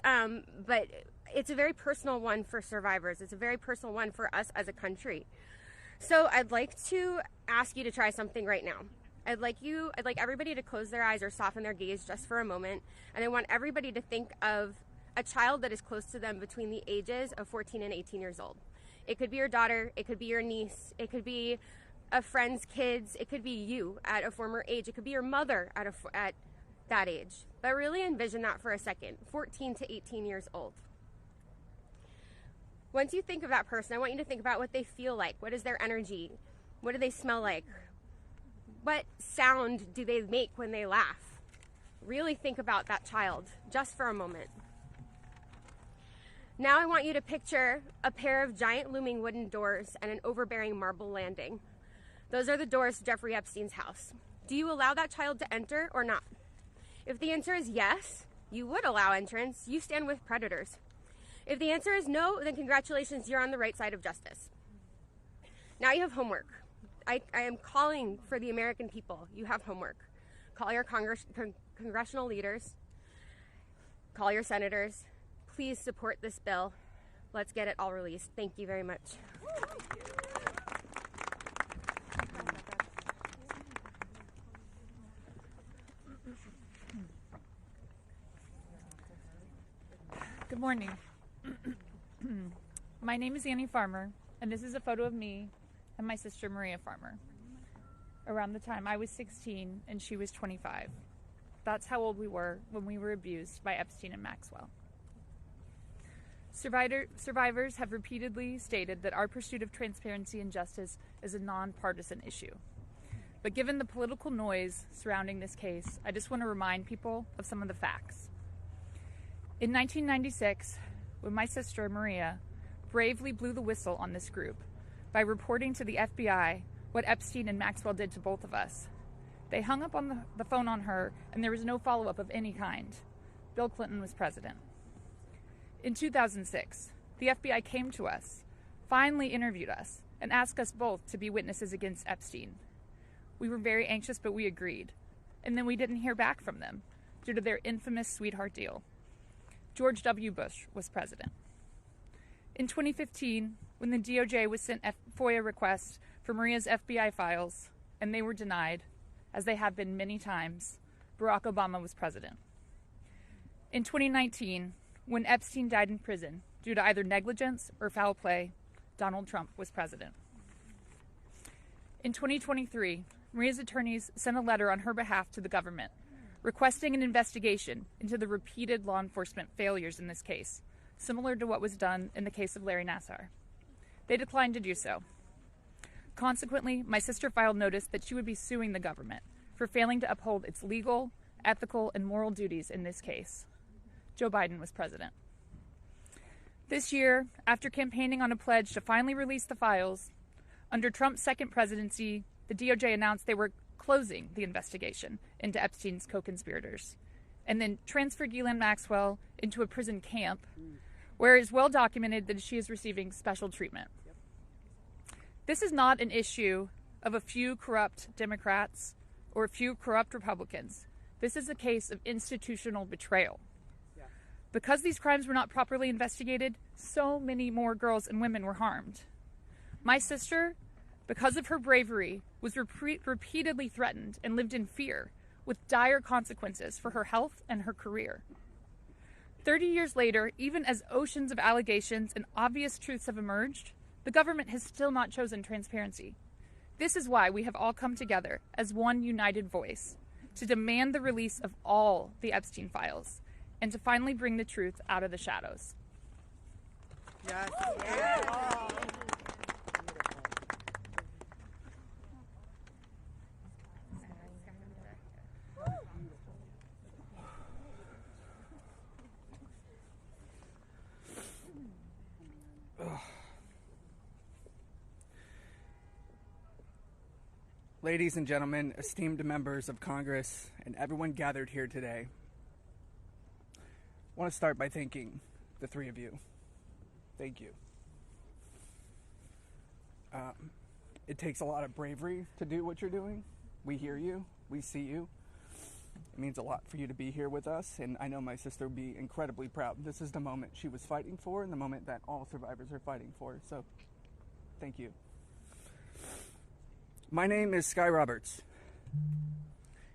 but it's a very personal one for survivors. It's a very personal one for us as a country. So I'd like to ask you to try something right now. I'd like everybody to close their eyes or soften their gaze just for a moment. And I want everybody to think of a child that is close to them between the ages of 14 and 18 years old. It could be your daughter, it could be your niece, it could be a friend's kids, it could be you at a former age, it could be your mother at that age. But really envision that for a second, 14 to 18 years old. Once you think of that person, I want you to think about what they feel like. What is their energy? What do they smell like? What sound do they make when they laugh? Really think about that child just for a moment. Now I want you to picture a pair of giant looming wooden doors and an overbearing marble landing. Those are the doors to Jeffrey Epstein's house. Do you allow that child to enter or not? If the answer is yes, you would allow entrance. You stand with predators. If the answer is no, then congratulations, you're on the right side of justice. Now you have homework. I am calling for the American people. You have homework. Call your congressional leaders. Call your senators. Please support this bill. Let's get it all released. Thank you very much. Good morning. My name is Annie Farmer, and this is a photo of me and my sister Maria Farmer. Around the time I was 16 and she was 25. That's how old we were when we were abused by Epstein and Maxwell. Survivors have repeatedly stated that our pursuit of transparency and justice is a nonpartisan issue. But given the political noise surrounding this case, I just want to remind people of some of the facts. In 1996, when my sister Maria bravely blew the whistle on this group by reporting to the FBI what Epstein and Maxwell did to both of us, they hung up on the phone on her, and there was no follow-up of any kind. Bill Clinton was president. In 2006, the FBI came to us, finally interviewed us, and asked us both to be witnesses against Epstein. We were very anxious, but we agreed. And then we didn't hear back from them due to their infamous sweetheart deal. George W. Bush was president. In 2015, when the DOJ was sent FOIA requests for Maria's FBI files, and they were denied, as they have been many times, Barack Obama was president. In 2019, when Epstein died in prison due to either negligence or foul play, Donald Trump was president. In 2023, Maria's attorneys sent a letter on her behalf to the government, requesting an investigation into the repeated law enforcement failures in this case, similar to what was done in the case of Larry Nassar. They declined to do so. Consequently, my sister filed notice that she would be suing the government for failing to uphold its legal, ethical, and moral duties in this case. Joe Biden was president. This year, after campaigning on a pledge to finally release the files, under Trump's second presidency, the DOJ announced they were closing the investigation into Epstein's co-conspirators, and then transferred Ghislaine Maxwell into a prison camp, where it is well documented that she is receiving special treatment. This is not an issue of a few corrupt Democrats or a few corrupt Republicans. This is a case of institutional betrayal. Because these crimes were not properly investigated, so many more girls and women were harmed. My sister, because of her bravery, was repeatedly threatened and lived in fear, with dire consequences for her health and her career. 30 years later, even as oceans of allegations and obvious truths have emerged, the government has still not chosen transparency. This is why we have all come together as one united voice to demand the release of all the Epstein Files and to finally bring the truth out of the shadows. Yes. Yeah. Ladies and gentlemen, esteemed members of Congress, and everyone gathered here today, I want to start by thanking the three of you. Thank you. It takes a lot of bravery to do what you're doing. We hear you. We see you. It means a lot for you to be here with us, and I know my sister would be incredibly proud. This is the moment she was fighting for and the moment that all survivors are fighting for, so thank you. My name is Sky Roberts,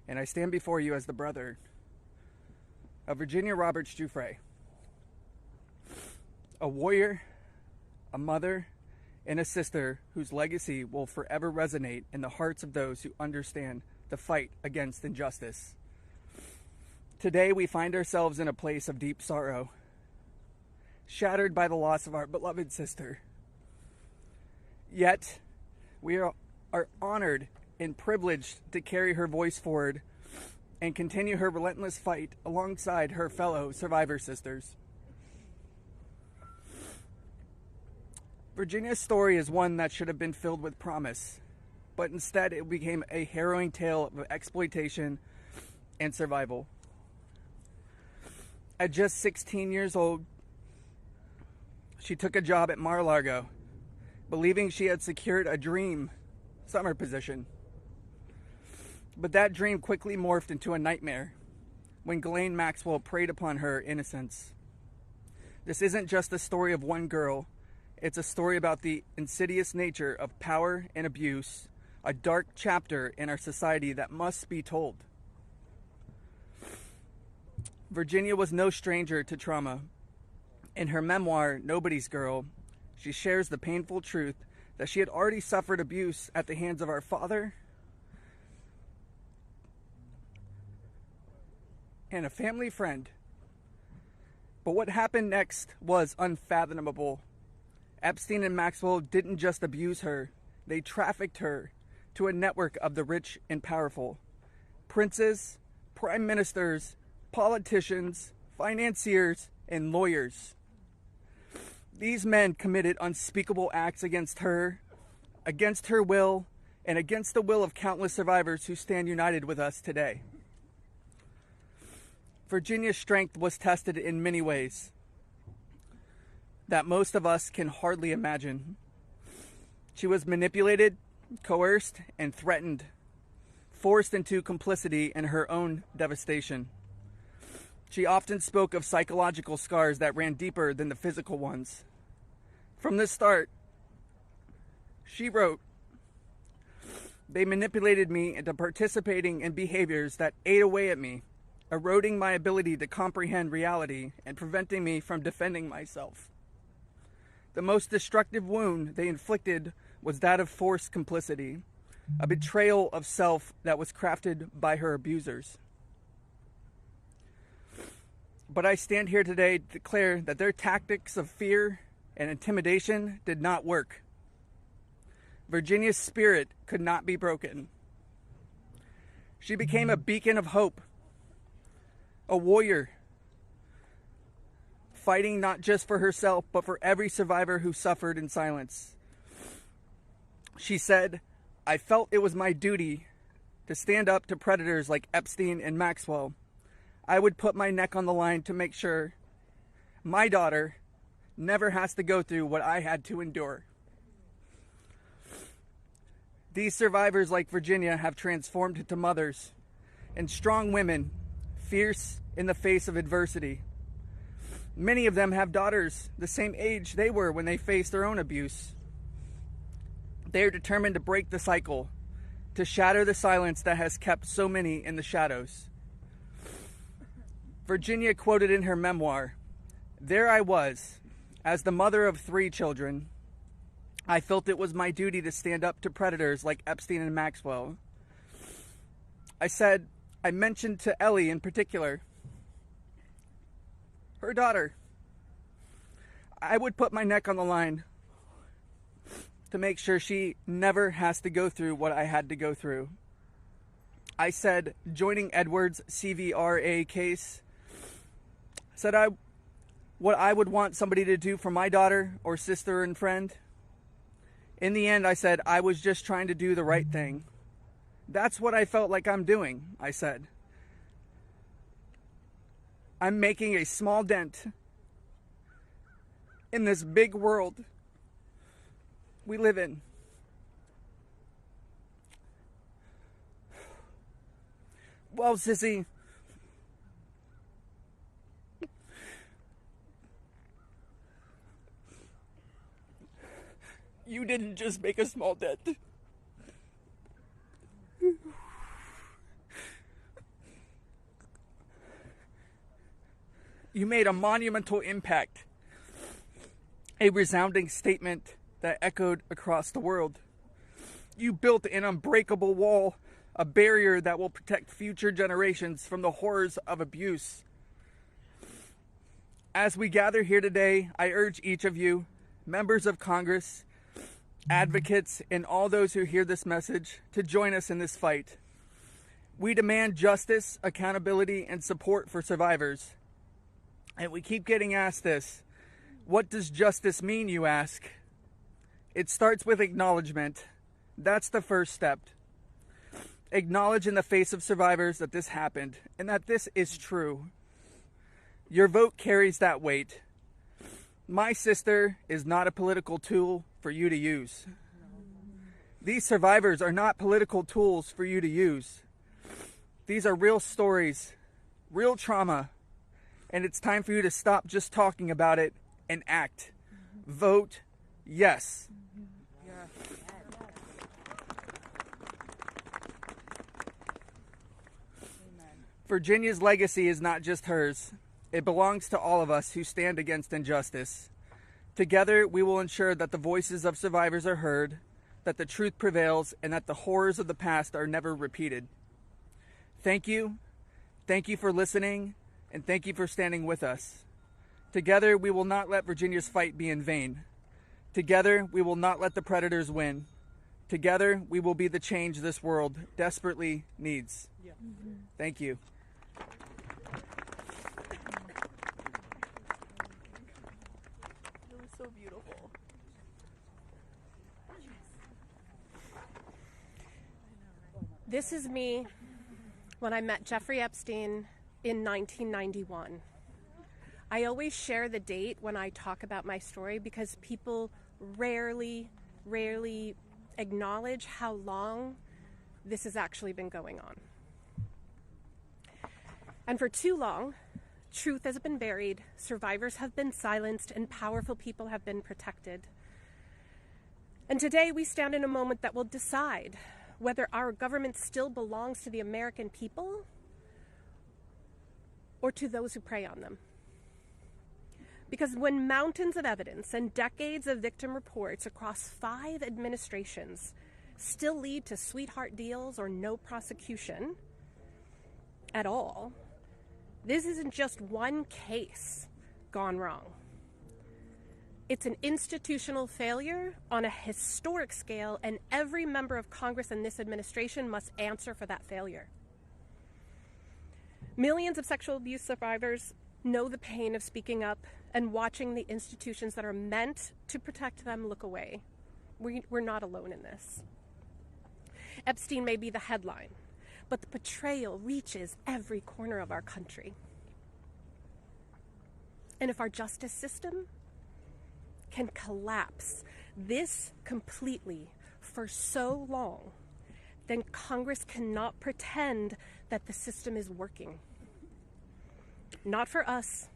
and I stand before you as the brother of Virginia Roberts Giuffre, a warrior, a mother, and a sister whose legacy will forever resonate in the hearts of those who understand the fight against injustice. Today we find ourselves in a place of deep sorrow, shattered by the loss of our beloved sister. Yet, we are honored and privileged to carry her voice forward and continue her relentless fight alongside her fellow survivor sisters. Virginia's story is one that should have been filled with promise, but instead it became a harrowing tale of exploitation and survival. At just 16 years old, she took a job at Mar-a-Lago, believing she had secured a dream summer position. But that dream quickly morphed into a nightmare when Ghislaine Maxwell preyed upon her innocence. This isn't just the story of one girl, it's a story about the insidious nature of power and abuse, a dark chapter in our society that must be told. Virginia was no stranger to trauma. In her memoir, Nobody's Girl, she shares the painful truth that she had already suffered abuse at the hands of our father and a family friend. But what happened next was unfathomable. Epstein and Maxwell didn't just abuse her, they trafficked her to a network of the rich and powerful. Princes, prime ministers, politicians, financiers, and lawyers. These men committed unspeakable acts against her will, and against the will of countless survivors who stand united with us today. Virginia's strength was tested in many ways that most of us can hardly imagine. She was manipulated, coerced, and threatened, forced into complicity in her own devastation. She often spoke of psychological scars that ran deeper than the physical ones. From the start, she wrote, "They manipulated me into participating in behaviors that ate away at me, eroding my ability to comprehend reality and preventing me from defending myself. The most destructive wound they inflicted was that of forced complicity, a betrayal of self that was crafted by her abusers. But I stand here today to declare that their tactics of fear and intimidation did not work. Virginia's spirit could not be broken. She became a beacon of hope, a warrior, fighting not just for herself, but for every survivor who suffered in silence. She said, "I felt it was my duty to stand up to predators like Epstein and Maxwell. I would put my neck on the line to make sure my daughter never has to go through what I had to endure." These survivors, like Virginia, have transformed into mothers and strong women, fierce in the face of adversity. Many of them have daughters the same age they were when they faced their own abuse. They are determined to break the cycle, to shatter the silence that has kept so many in the shadows. Virginia quoted in her memoir, "There I was, as the mother of 3 children. I felt it was my duty to stand up to predators like Epstein and Maxwell. I mentioned to Ellie in particular, her daughter, I would put my neck on the line to make sure she never has to go through what I had to go through. I said joining Edward's CVRA case, what I would want somebody to do for my daughter or sister and friend. In the end, I said I was just trying to do the right thing. That's what I felt like I'm doing," I said. "I'm making a small dent in this big world we live in." Well, sissy, you didn't just make a small dent. You made a monumental impact, a resounding statement that echoed across the world. You built an unbreakable wall, a barrier that will protect future generations from the horrors of abuse. As we gather here today, I urge each of you, members of Congress, advocates, and all those who hear this message to join us in this fight. We demand justice, accountability, and support for survivors. And we keep getting asked this. What does justice mean, you ask? It starts with acknowledgement. That's the first step. Acknowledge in the face of survivors that this happened and that this is true. Your vote carries that weight. My sister is not a political tool for you to use. These survivors are not political tools for you to use. These are real stories, real trauma, and it's time for you to stop just talking about it and act. Vote yes. Virginia's legacy is not just hers. It belongs to all of us who stand against injustice. Together, we will ensure that the voices of survivors are heard, that the truth prevails, and that the horrors of the past are never repeated. Thank you. Thank you for listening, and thank you for standing with us. Together, we will not let Virginia's fight be in vain. Together, we will not let the predators win. Together, we will be the change this world desperately needs. Thank you. It was so beautiful. This is me when I met Jeffrey Epstein in 1991. I always share the date when I talk about my story because people rarely acknowledge how long this has actually been going on. And for too long, truth has been buried, survivors have been silenced, and powerful people have been protected. And today we stand in a moment that will decide whether our government still belongs to the American people or to those who prey on them. Because when mountains of evidence and decades of victim reports across 5 administrations still lead to sweetheart deals or no prosecution at all, this isn't just one case gone wrong. It's an institutional failure on a historic scale, and every member of Congress in this administration must answer for that failure. Millions of sexual abuse survivors know the pain of speaking up and watching the institutions that are meant to protect them look away. We're not alone in this. Epstein may be the headline, but the betrayal reaches every corner of our country. And if our justice system can collapse this completely for so long, then Congress cannot pretend that the system is working. Not for us,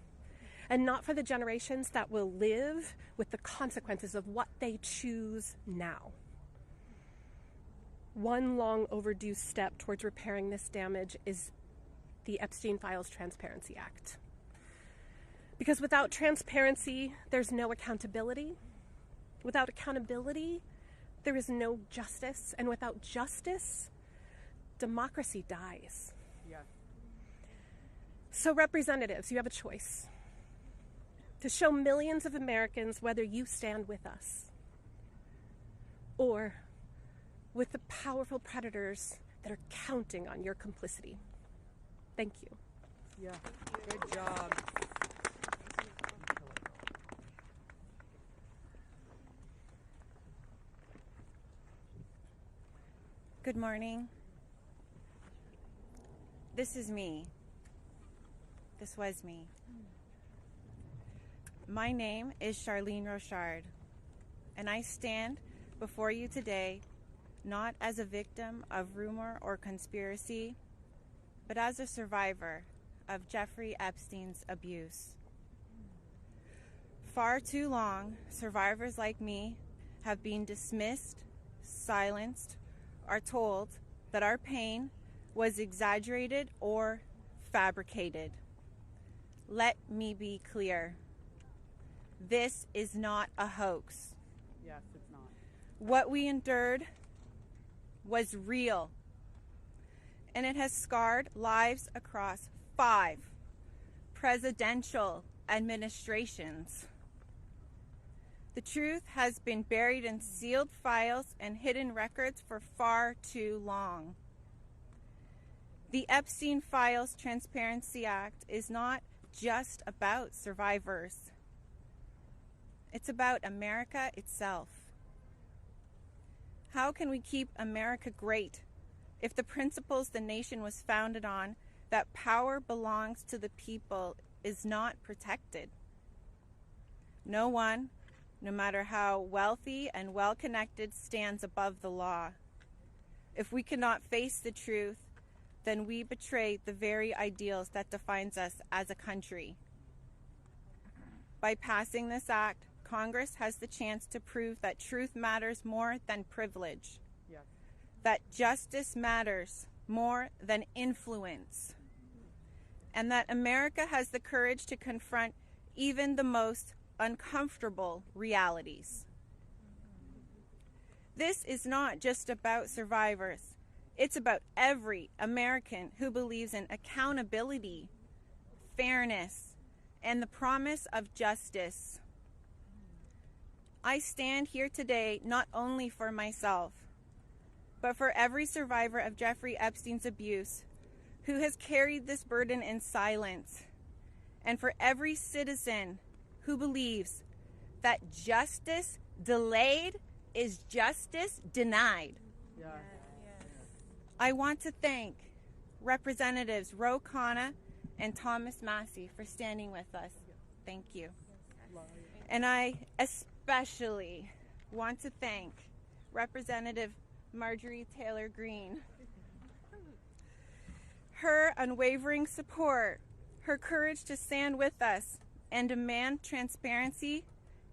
and not for the generations that will live with the consequences of what they choose now. One long overdue step towards repairing this damage is the Epstein Files Transparency Act. Because without transparency, there's no accountability. Without accountability, there is no justice. And without justice, democracy dies. Yes. So representatives, you have a choice to show millions of Americans whether you stand with us or with the powerful predators that are counting on your complicity. Thank you. Yeah. Good job. Good morning. This is me. This was me. My name is Charlene Rochard, and I stand before you today not as a victim of rumor or conspiracy, but as a survivor of Jeffrey Epstein's abuse. Far too long, survivors like me have been dismissed, silenced, or told that our pain was exaggerated or fabricated. Let me be clear. This is not a hoax. Yes, it's not. What we endured was real, and it has scarred lives across 5 presidential administrations. The truth has been buried in sealed files and hidden records for far too long. The Epstein Files Transparency Act is not just about survivors. It's about America itself. How can we keep America great if the principles the nation was founded on, that power belongs to the people, is not protected? No one, no matter how wealthy and well-connected, stands above the law. If we cannot face the truth, then we betray the very ideals that defines us as a country. By passing this act, Congress has the chance to prove that truth matters more than privilege, Yes. that justice matters more than influence, and that America has the courage to confront even the most uncomfortable realities. This is not just about survivors. It's about every American who believes in accountability, fairness, and the promise of justice. I stand here today not only for myself, but for every survivor of Jeffrey Epstein's abuse who has carried this burden in silence, and for every citizen who believes that justice delayed is justice denied. Yes. I want to thank Representatives Ro Khanna and Thomas Massey for standing with us. Thank you. And I especially want to thank Representative Marjorie Taylor Greene. Her unwavering support, her courage to stand with us and demand transparency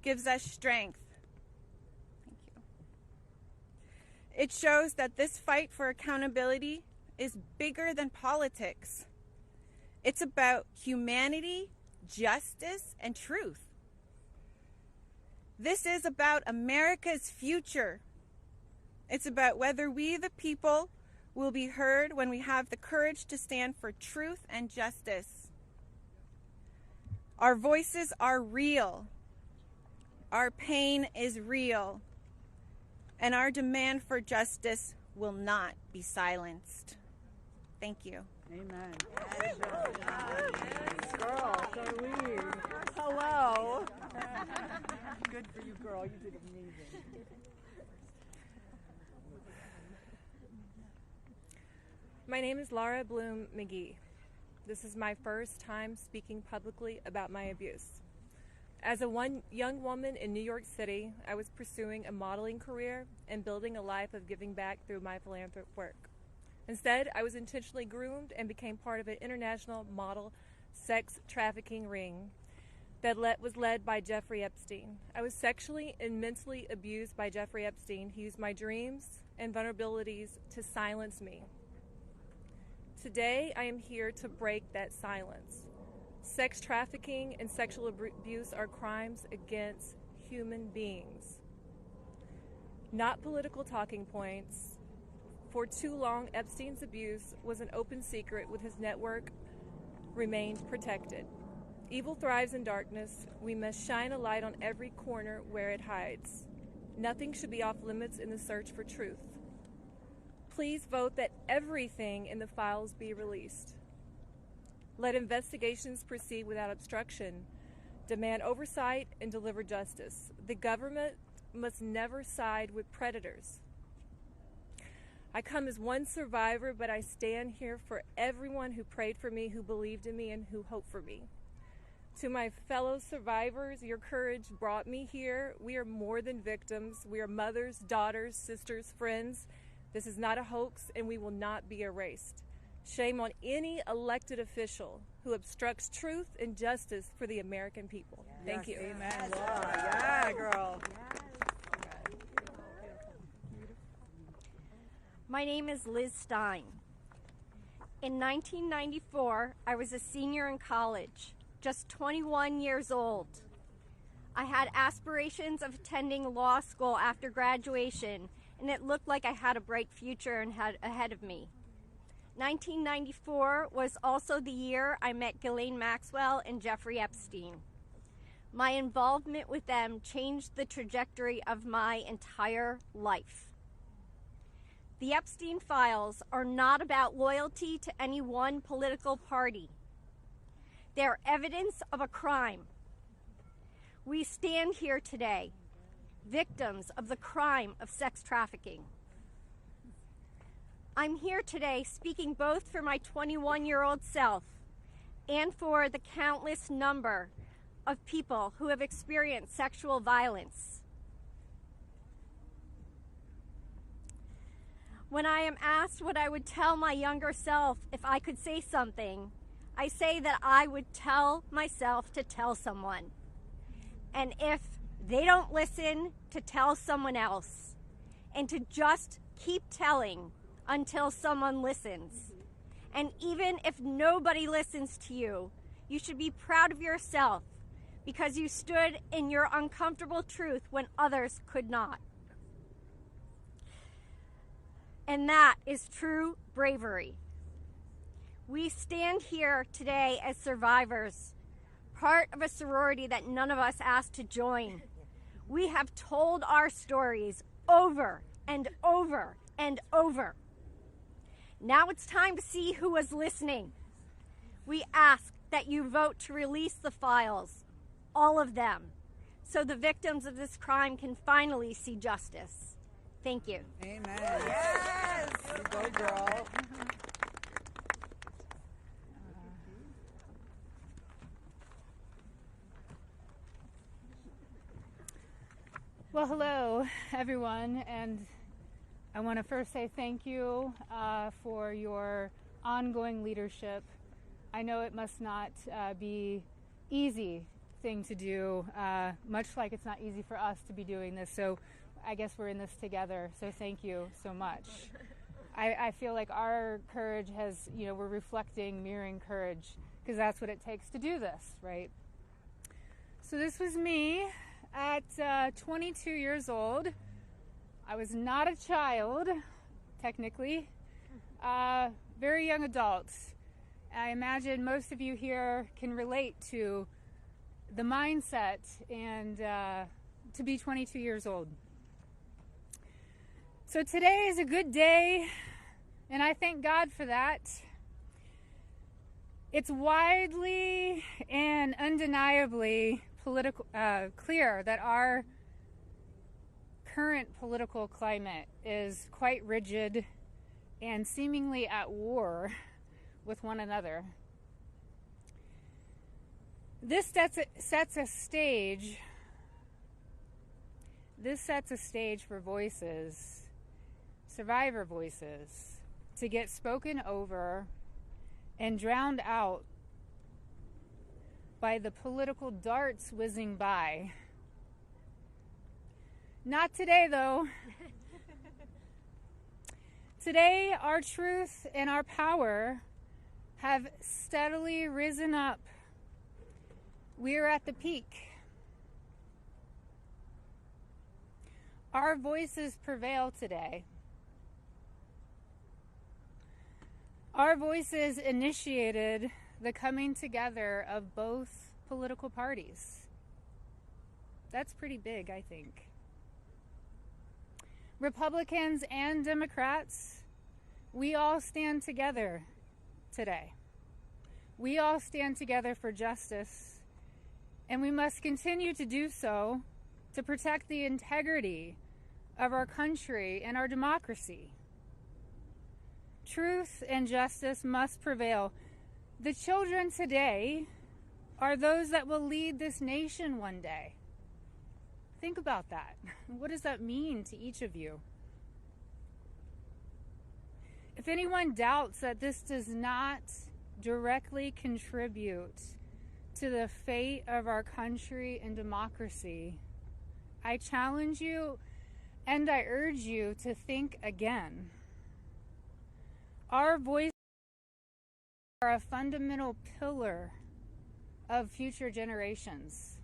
gives us strength. Thank you. It shows that this fight for accountability is bigger than politics. It's about humanity, justice, and truth. This is about America's future. It's about whether we, the people, will be heard when we have the courage to stand for truth and justice. Our voices are real. Our pain is real. And our demand for justice will not be silenced. Thank you. Amen. Yes. Girl, Charlene. Hello. Good for you, girl. You did amazing. My name is Laura Bloom McGee. This is my first time speaking publicly about my abuse. As a young woman in New York City, I was pursuing a modeling career and building a life of giving back through my philanthropic work. Instead, I was intentionally groomed and became part of an international model sex trafficking ring. that was led by Jeffrey Epstein. I was sexually and mentally abused by Jeffrey Epstein. He used my dreams and vulnerabilities to silence me. Today, I am here to break that silence. Sex trafficking and sexual abuse are crimes against human beings, not political talking points. For too long, Epstein's abuse was an open secret, with his network remained protected. Evil thrives in darkness. We must shine a light on every corner where it hides. Nothing should be off limits in the search for truth. Please vote that everything in the files be released. Let investigations proceed without obstruction. Demand oversight and deliver justice. The government must never side with predators. I come as one survivor, but I stand here for everyone who prayed for me, who believed in me, and who hoped for me. To my fellow survivors, your courage brought me here. We are more than victims. We are mothers, daughters, sisters, friends. This is not a hoax, and we will not be erased. Shame on any elected official who obstructs truth and justice for the American people. Thank you. Amen, Laura. Yeah, girl. My name is Liz Stein. In 1994, I was a senior in college, just 21 years old. I had aspirations of attending law school after graduation, and it looked like I had a bright future ahead of me. 1994 was also the year I met Ghislaine Maxwell and Jeffrey Epstein. My involvement with them changed the trajectory of my entire life. The Epstein Files are not about loyalty to any one political party. They are evidence of a crime. We stand here today, victims of the crime of sex trafficking. I'm here today speaking both for my 21-year-old self and for the countless number of people who have experienced sexual violence. When I am asked what I would tell my younger self if I could say something, I say that I would tell myself to tell someone. And if they don't listen, to tell someone else. And to just keep telling until someone listens. And even if nobody listens to you, you should be proud of yourself because you stood in your uncomfortable truth when others could not. And that is true bravery. We stand here today as survivors, part of a sorority that none of us asked to join. We have told our stories over and over and over. Now it's time to see who was listening. We ask that you vote to release the files, all of them, so the victims of this crime can finally see justice. Thank you. Amen. Yes. You go, girl. Well, hello, everyone, and I want to first say thank you for your ongoing leadership. I know it must not be easy thing to do, much like it's not easy for us to be doing this, so I guess we're in this together, so thank you so much. I feel like our courage has, we're reflecting, mirroring courage, because that's what it takes to do this, right? So this was me at 22 years old. I was not a child, technically, very young adult. I imagine most of you here can relate to the mindset and to be 22 years old. So today is a good day, and I thank God for that. It's widely and undeniably clear that our current political climate is quite rigid and seemingly at war with one another. This sets a stage. This sets a stage for voices, survivor voices, to get spoken over and drowned out by the political darts whizzing by. Not today, though. Today, our truth and our power have steadily risen up. We are at the peak. Our voices prevail today. Our voices initiated the coming together of both political parties. That's pretty big, I think. Republicans and Democrats, we all stand together today. We all stand together for justice, and we must continue to do so to protect the integrity of our country and our democracy. Truth and justice must prevail. The children today are those that will lead this nation one day. Think about that. What does that mean to each of you? If anyone doubts that this does not directly contribute to the fate of our country and democracy, I challenge you and I urge you to think again. Our voices are a fundamental pillar of future generations.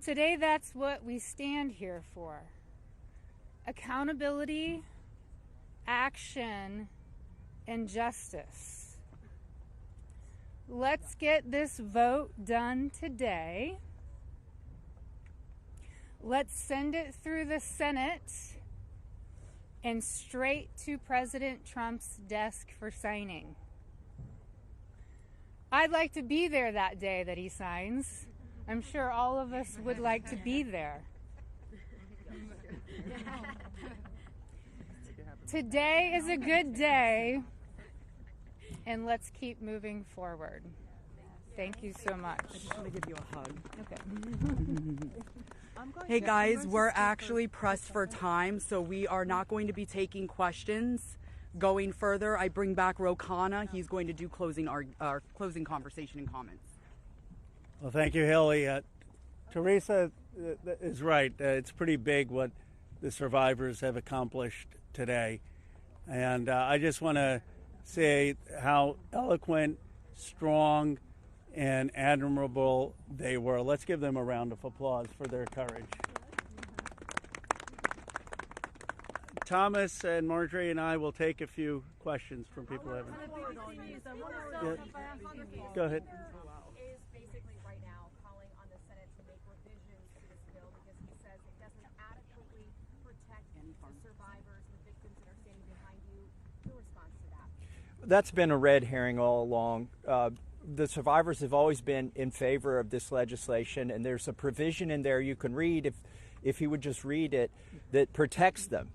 Today, that's what we stand here for. Accountability, action, and justice. Let's get this vote done today. Let's send it through the Senate and straight to President Trump's desk for signing. I'd like to be there that day that he signs. I'm sure all of us would like to be there. Today is a good day, and let's keep moving forward. Thank you so much. I just want to give you a hug. Okay. Hey guys, we're actually pressed for time, so we are not going to be taking questions. Going further, I bring back Rokana. He's going to do our closing conversation and comments. Well, thank you, Haley. Teresa is right. It's pretty big what the survivors have accomplished today. And I just want to say how eloquent, strong, and admirable they were. Let's give them a round of applause for their courage. Thomas and Marjorie and I will take a few questions from people who haven't. Yeah. Go ahead. Is basically right now calling on the Senate to make revisions to this bill because he says it doesn't adequately protect the survivors, the victims that are standing behind you. Your response to that? That's been a red herring all along. The survivors have always been in favor of this legislation, and there's a provision in there you can read if you would just read it that protects them.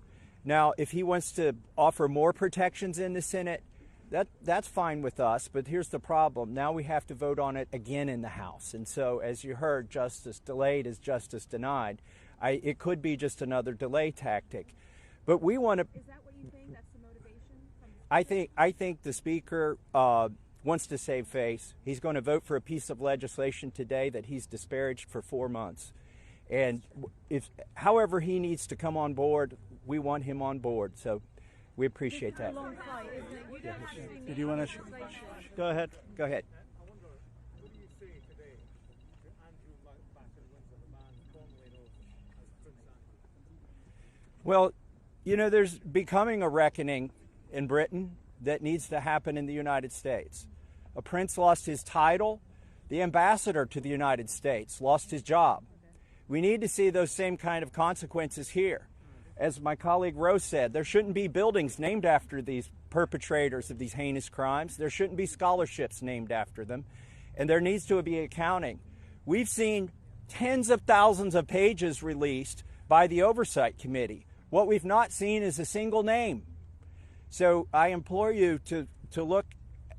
Now, if he wants to offer more protections in the Senate, that's fine with us, but here's the problem. Now we have to vote on it again in the House. And so, as you heard, justice delayed is justice denied. It could be just another delay tactic. But we want to... Is that what you think? That's the motivation? I think the Speaker wants to save face. He's going to vote for a piece of legislation today that he's disparaged for 4 months. And however he needs to come on board, we want him on board. So we appreciate that. Did you want to? Go ahead. Go ahead. Well, you know, there's becoming a reckoning in Britain that needs to happen in the United States. A prince lost his title. The ambassador to the United States lost his job. We need to see those same kind of consequences here. As my colleague Rose said, there shouldn't be buildings named after these perpetrators of these heinous crimes. There shouldn't be scholarships named after them. And there needs to be accounting. We've seen tens of thousands of pages released by the Oversight Committee. What we've not seen is a single name. So I implore you to look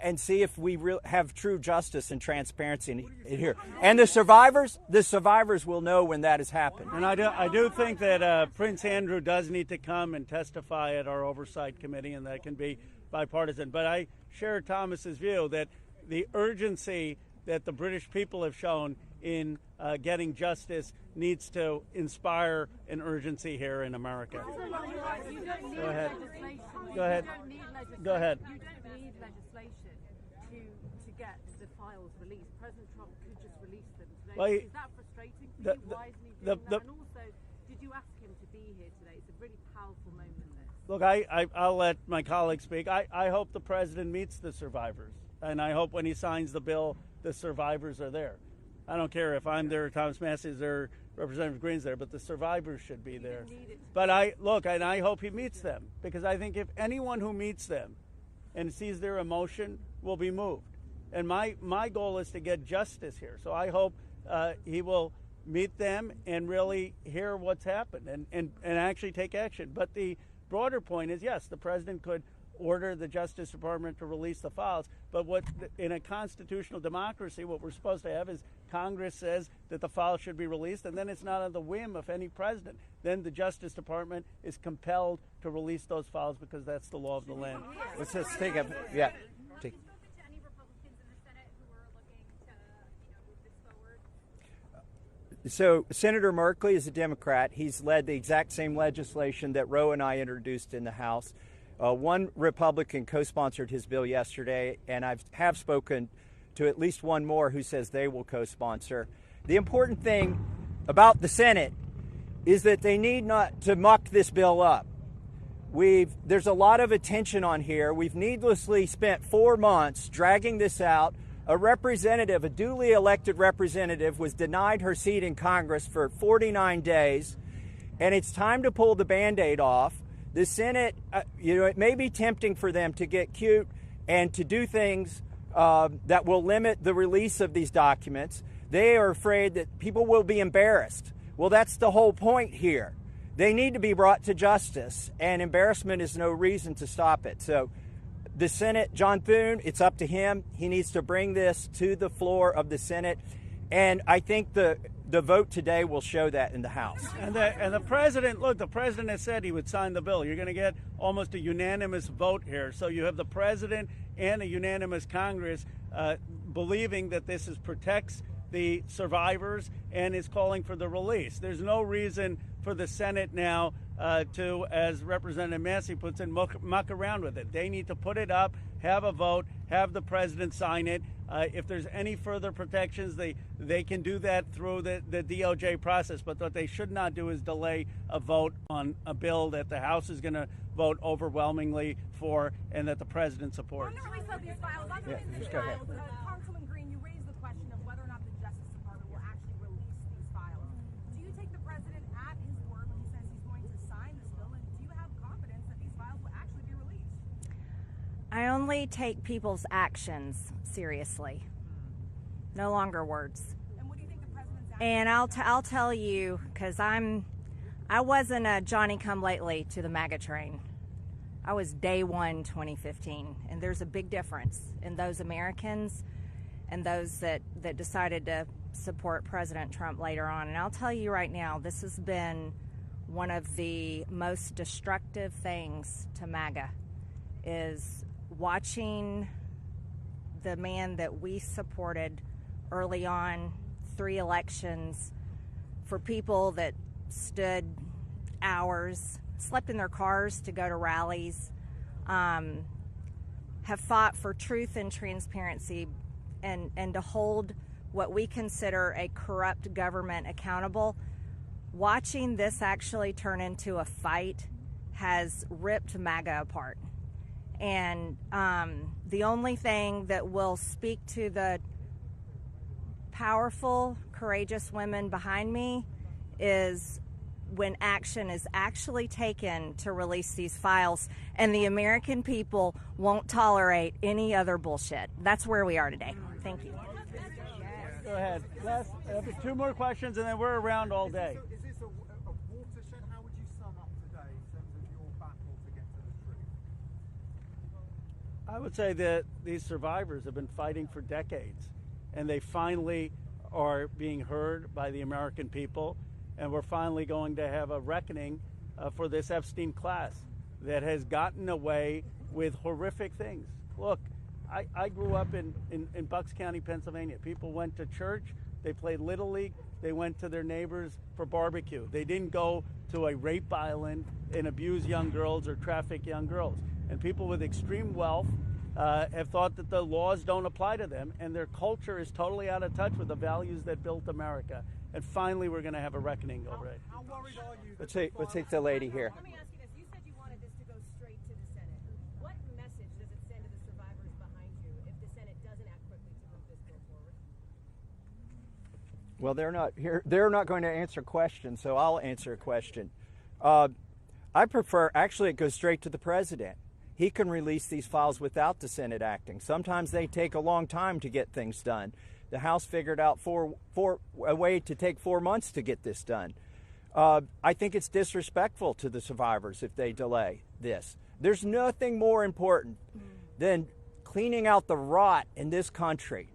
and see if we have true justice and transparency in here. And the survivors will know when that has happened. And I do think that Prince Andrew does need to come and testify at our Oversight Committee, and that can be bipartisan. But I share Thomas's view that the urgency that the British people have shown in getting justice needs to inspire an urgency here in America. Go ahead. Go ahead. Go ahead. You don't need legislation to get the files released. President Trump could just release them today. Well, Is that frustrating for you? Why isn't he doing that? And also, did you ask him to be here today? It's a really powerful moment, this. Look, I'll let my colleagues speak. I hope the president meets the survivors, and I hope when he signs the bill, the survivors are there. I don't care if I'm there, Thomas Massey is there, Representative Green's there, but the survivors should be there. But I hope he meets them, because I think if anyone who meets them and sees their emotion will be moved. And my goal is to get justice here. So I hope he will meet them and really hear what's happened and actually take action. But the broader point is, yes, the president could order the Justice Department to release the files, but in a constitutional democracy, what we're supposed to have is Congress says that the files should be released, and then it's not on the whim of any president. Then the Justice Department is compelled to release those files because that's the law of the land. Let's just take a, yeah. Take. So Senator Merkley is a Democrat. He's led the exact same legislation that Roe and I introduced in the House. One Republican co-sponsored his bill yesterday, and I have spoken to at least one more who says they will co-sponsor. The important thing about the Senate is that they need not to muck this bill up. There's a lot of attention on here. We've needlessly spent 4 months dragging this out. A duly elected representative, was denied her seat in Congress for 49 days, and it's time to pull the Band-Aid off. The Senate, it may be tempting for them to get cute and to do things that will limit the release of these documents. They are afraid that people will be embarrassed. Well, that's the whole point here. They need to be brought to justice, and embarrassment is no reason to stop it. So the Senate, John Thune, it's up to him. He needs to bring this to the floor of the Senate, and I think the vote today will show that in the House. And the president, look, the president has said he would sign the bill. You're going to get almost a unanimous vote here. So you have the president and a unanimous Congress believing that this protects the survivors and is calling for the release. There's no reason for the Senate now to, as Representative Massey puts it, muck around with it. They need to put it up, have a vote, have the president sign it. If there's any further protections, they can do that through the DOJ process. But what they should not do is delay a vote on a bill that the House is going to vote overwhelmingly for and that the president supports. On the release of these files, Congresswoman Green, you raised the question of whether or not the Justice Department will actually release these files. Do you take the president at his word when he says he's going to sign this bill, and do you have confidence that these files will actually be released? I only take people's actions seriously, no longer words. And what do you think the president's And I'll tell you, because I wasn't a Johnny-come-lately to the MAGA train. I was day one 2015, and there's a big difference in those Americans and those that decided to support President Trump later on. And I'll tell you right now, this has been one of the most destructive things to MAGA, is watching the man that we supported early on, 3 elections, for people that stood hours, slept in their cars to go to rallies, have fought for truth and transparency and to hold what we consider a corrupt government accountable. Watching this actually turn into a fight has ripped MAGA apart. And the only thing that will speak to the powerful, courageous women behind me is when action is actually taken to release these files, and the American people won't tolerate any other bullshit. That's where we are today. Thank you. Go ahead. 2 more questions, and then we're around all day. Is this a watershed? How would you sum up today in terms of your battle to get to the truth? I would say that these survivors have been fighting for decades, and they finally are being heard by the American people, and we're finally going to have a reckoning for this Epstein class that has gotten away with horrific things. Look, I grew up in Bucks County, Pennsylvania. People went to church, they played Little League, they went to their neighbors for barbecue. They didn't go to a rape island and abuse young girls or traffic young girls. And people with extreme wealth have thought that the laws don't apply to them, and their culture is totally out of touch with the values that built America. And finally, we're going to have a reckoning over it. How worried are you? Let's take the lady here. Let me ask you this. You said you wanted this to go straight to the Senate. What message does it send to the survivors behind you if the Senate doesn't act quickly to move this bill forward? Well, they're not here. They're not going to answer questions, so I'll answer a question. I prefer, actually, it goes straight to the president. He can release these files without the Senate acting. Sometimes they take a long time to get things done. The House figured out a way to take 4 months to get this done. I think it's disrespectful to the survivors if they delay this. There's nothing more important than cleaning out the rot in this country.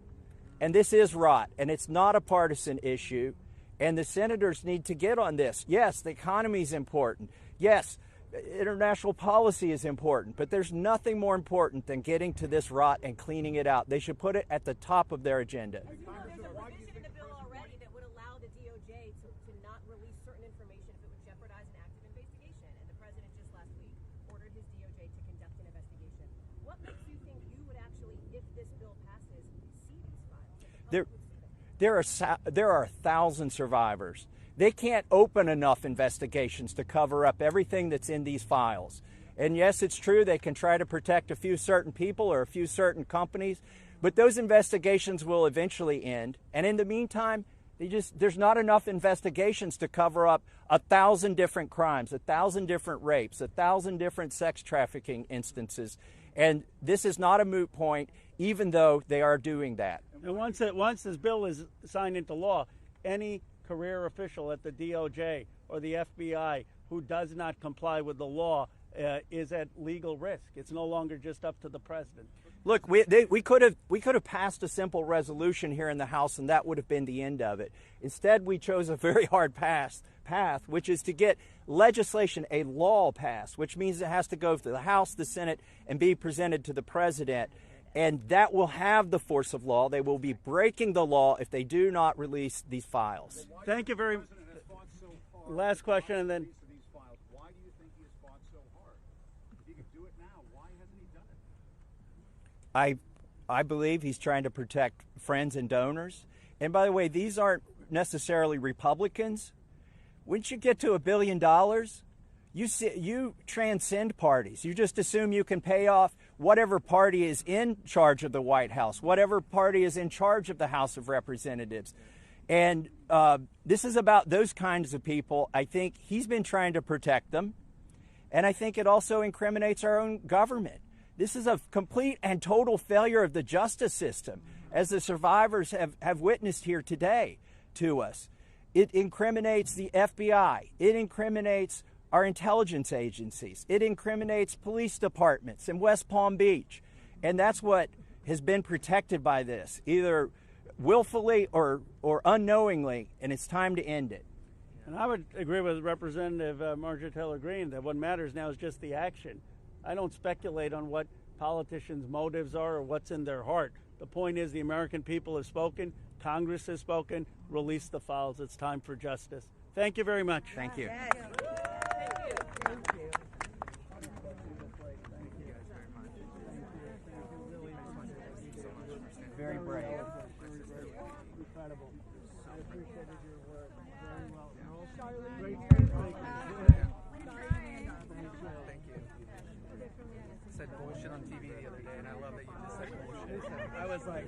And this is rot, and it's not a partisan issue. And the senators need to get on this. Yes, the economy is important. Yes, international policy is important, but there's nothing more important than getting to this rot and cleaning it out. They should put it at the top of their agenda. There's a provision in the bill already that would allow the DOJ to not release certain information if it would jeopardize an active investigation, and the president just last week ordered his DOJ to conduct an investigation. What makes you think you would actually, if this bill passes, see these files? There are 1,000 survivors. They can't open enough investigations to cover up everything that's in these files. And yes, it's true they can try to protect a few certain people or a few certain companies, but those investigations will eventually end. And in the meantime, there's not enough investigations to cover up 1,000 different crimes, 1,000 different rapes, 1,000 different sex trafficking instances. And this is not a moot point, even though they are doing that. And once this bill is signed into law, any career official at the DOJ or the FBI who does not comply with the law is at legal risk. It's no longer just up to the president. Look, we could have passed a simple resolution here in the House, and that would have been the end of it. Instead, we chose a very hard path, which is to get legislation, a law passed, which means it has to go to the House, the Senate, and be presented to the president. And that will have the force of law. They will be breaking the law if they do not release these files. Thank you very much. Last question, and then. Why do you think he has fought so hard? If he could do it now, why hasn't he done it? I believe he's trying to protect friends and donors. And by the way, these aren't necessarily Republicans. Once you get to $1 billion, you transcend parties. You just assume you can pay off whatever party is in charge of the White House, whatever party is in charge of the House of Representatives. And this is about those kinds of people. I think he's been trying to protect them. And I think it also incriminates our own government. This is a complete and total failure of the justice system, as the survivors have witnessed here today to us. It incriminates the FBI. It incriminates our intelligence agencies. It incriminates police departments in West Palm Beach. And that's what has been protected by this, either willfully or unknowingly, and it's time to end it. And I would agree with Representative Marjorie Taylor Greene that what matters now is just the action. I don't speculate on what politicians' motives are or what's in their heart. The point is the American people have spoken, Congress has spoken, release the files. It's time for justice. Thank you very much. Thank you. Thank you. Very brave. Incredible. I appreciated your work very well. Great. Thank you. Said bullshit on TV the other day, and I love that you just said bullshit. I was like,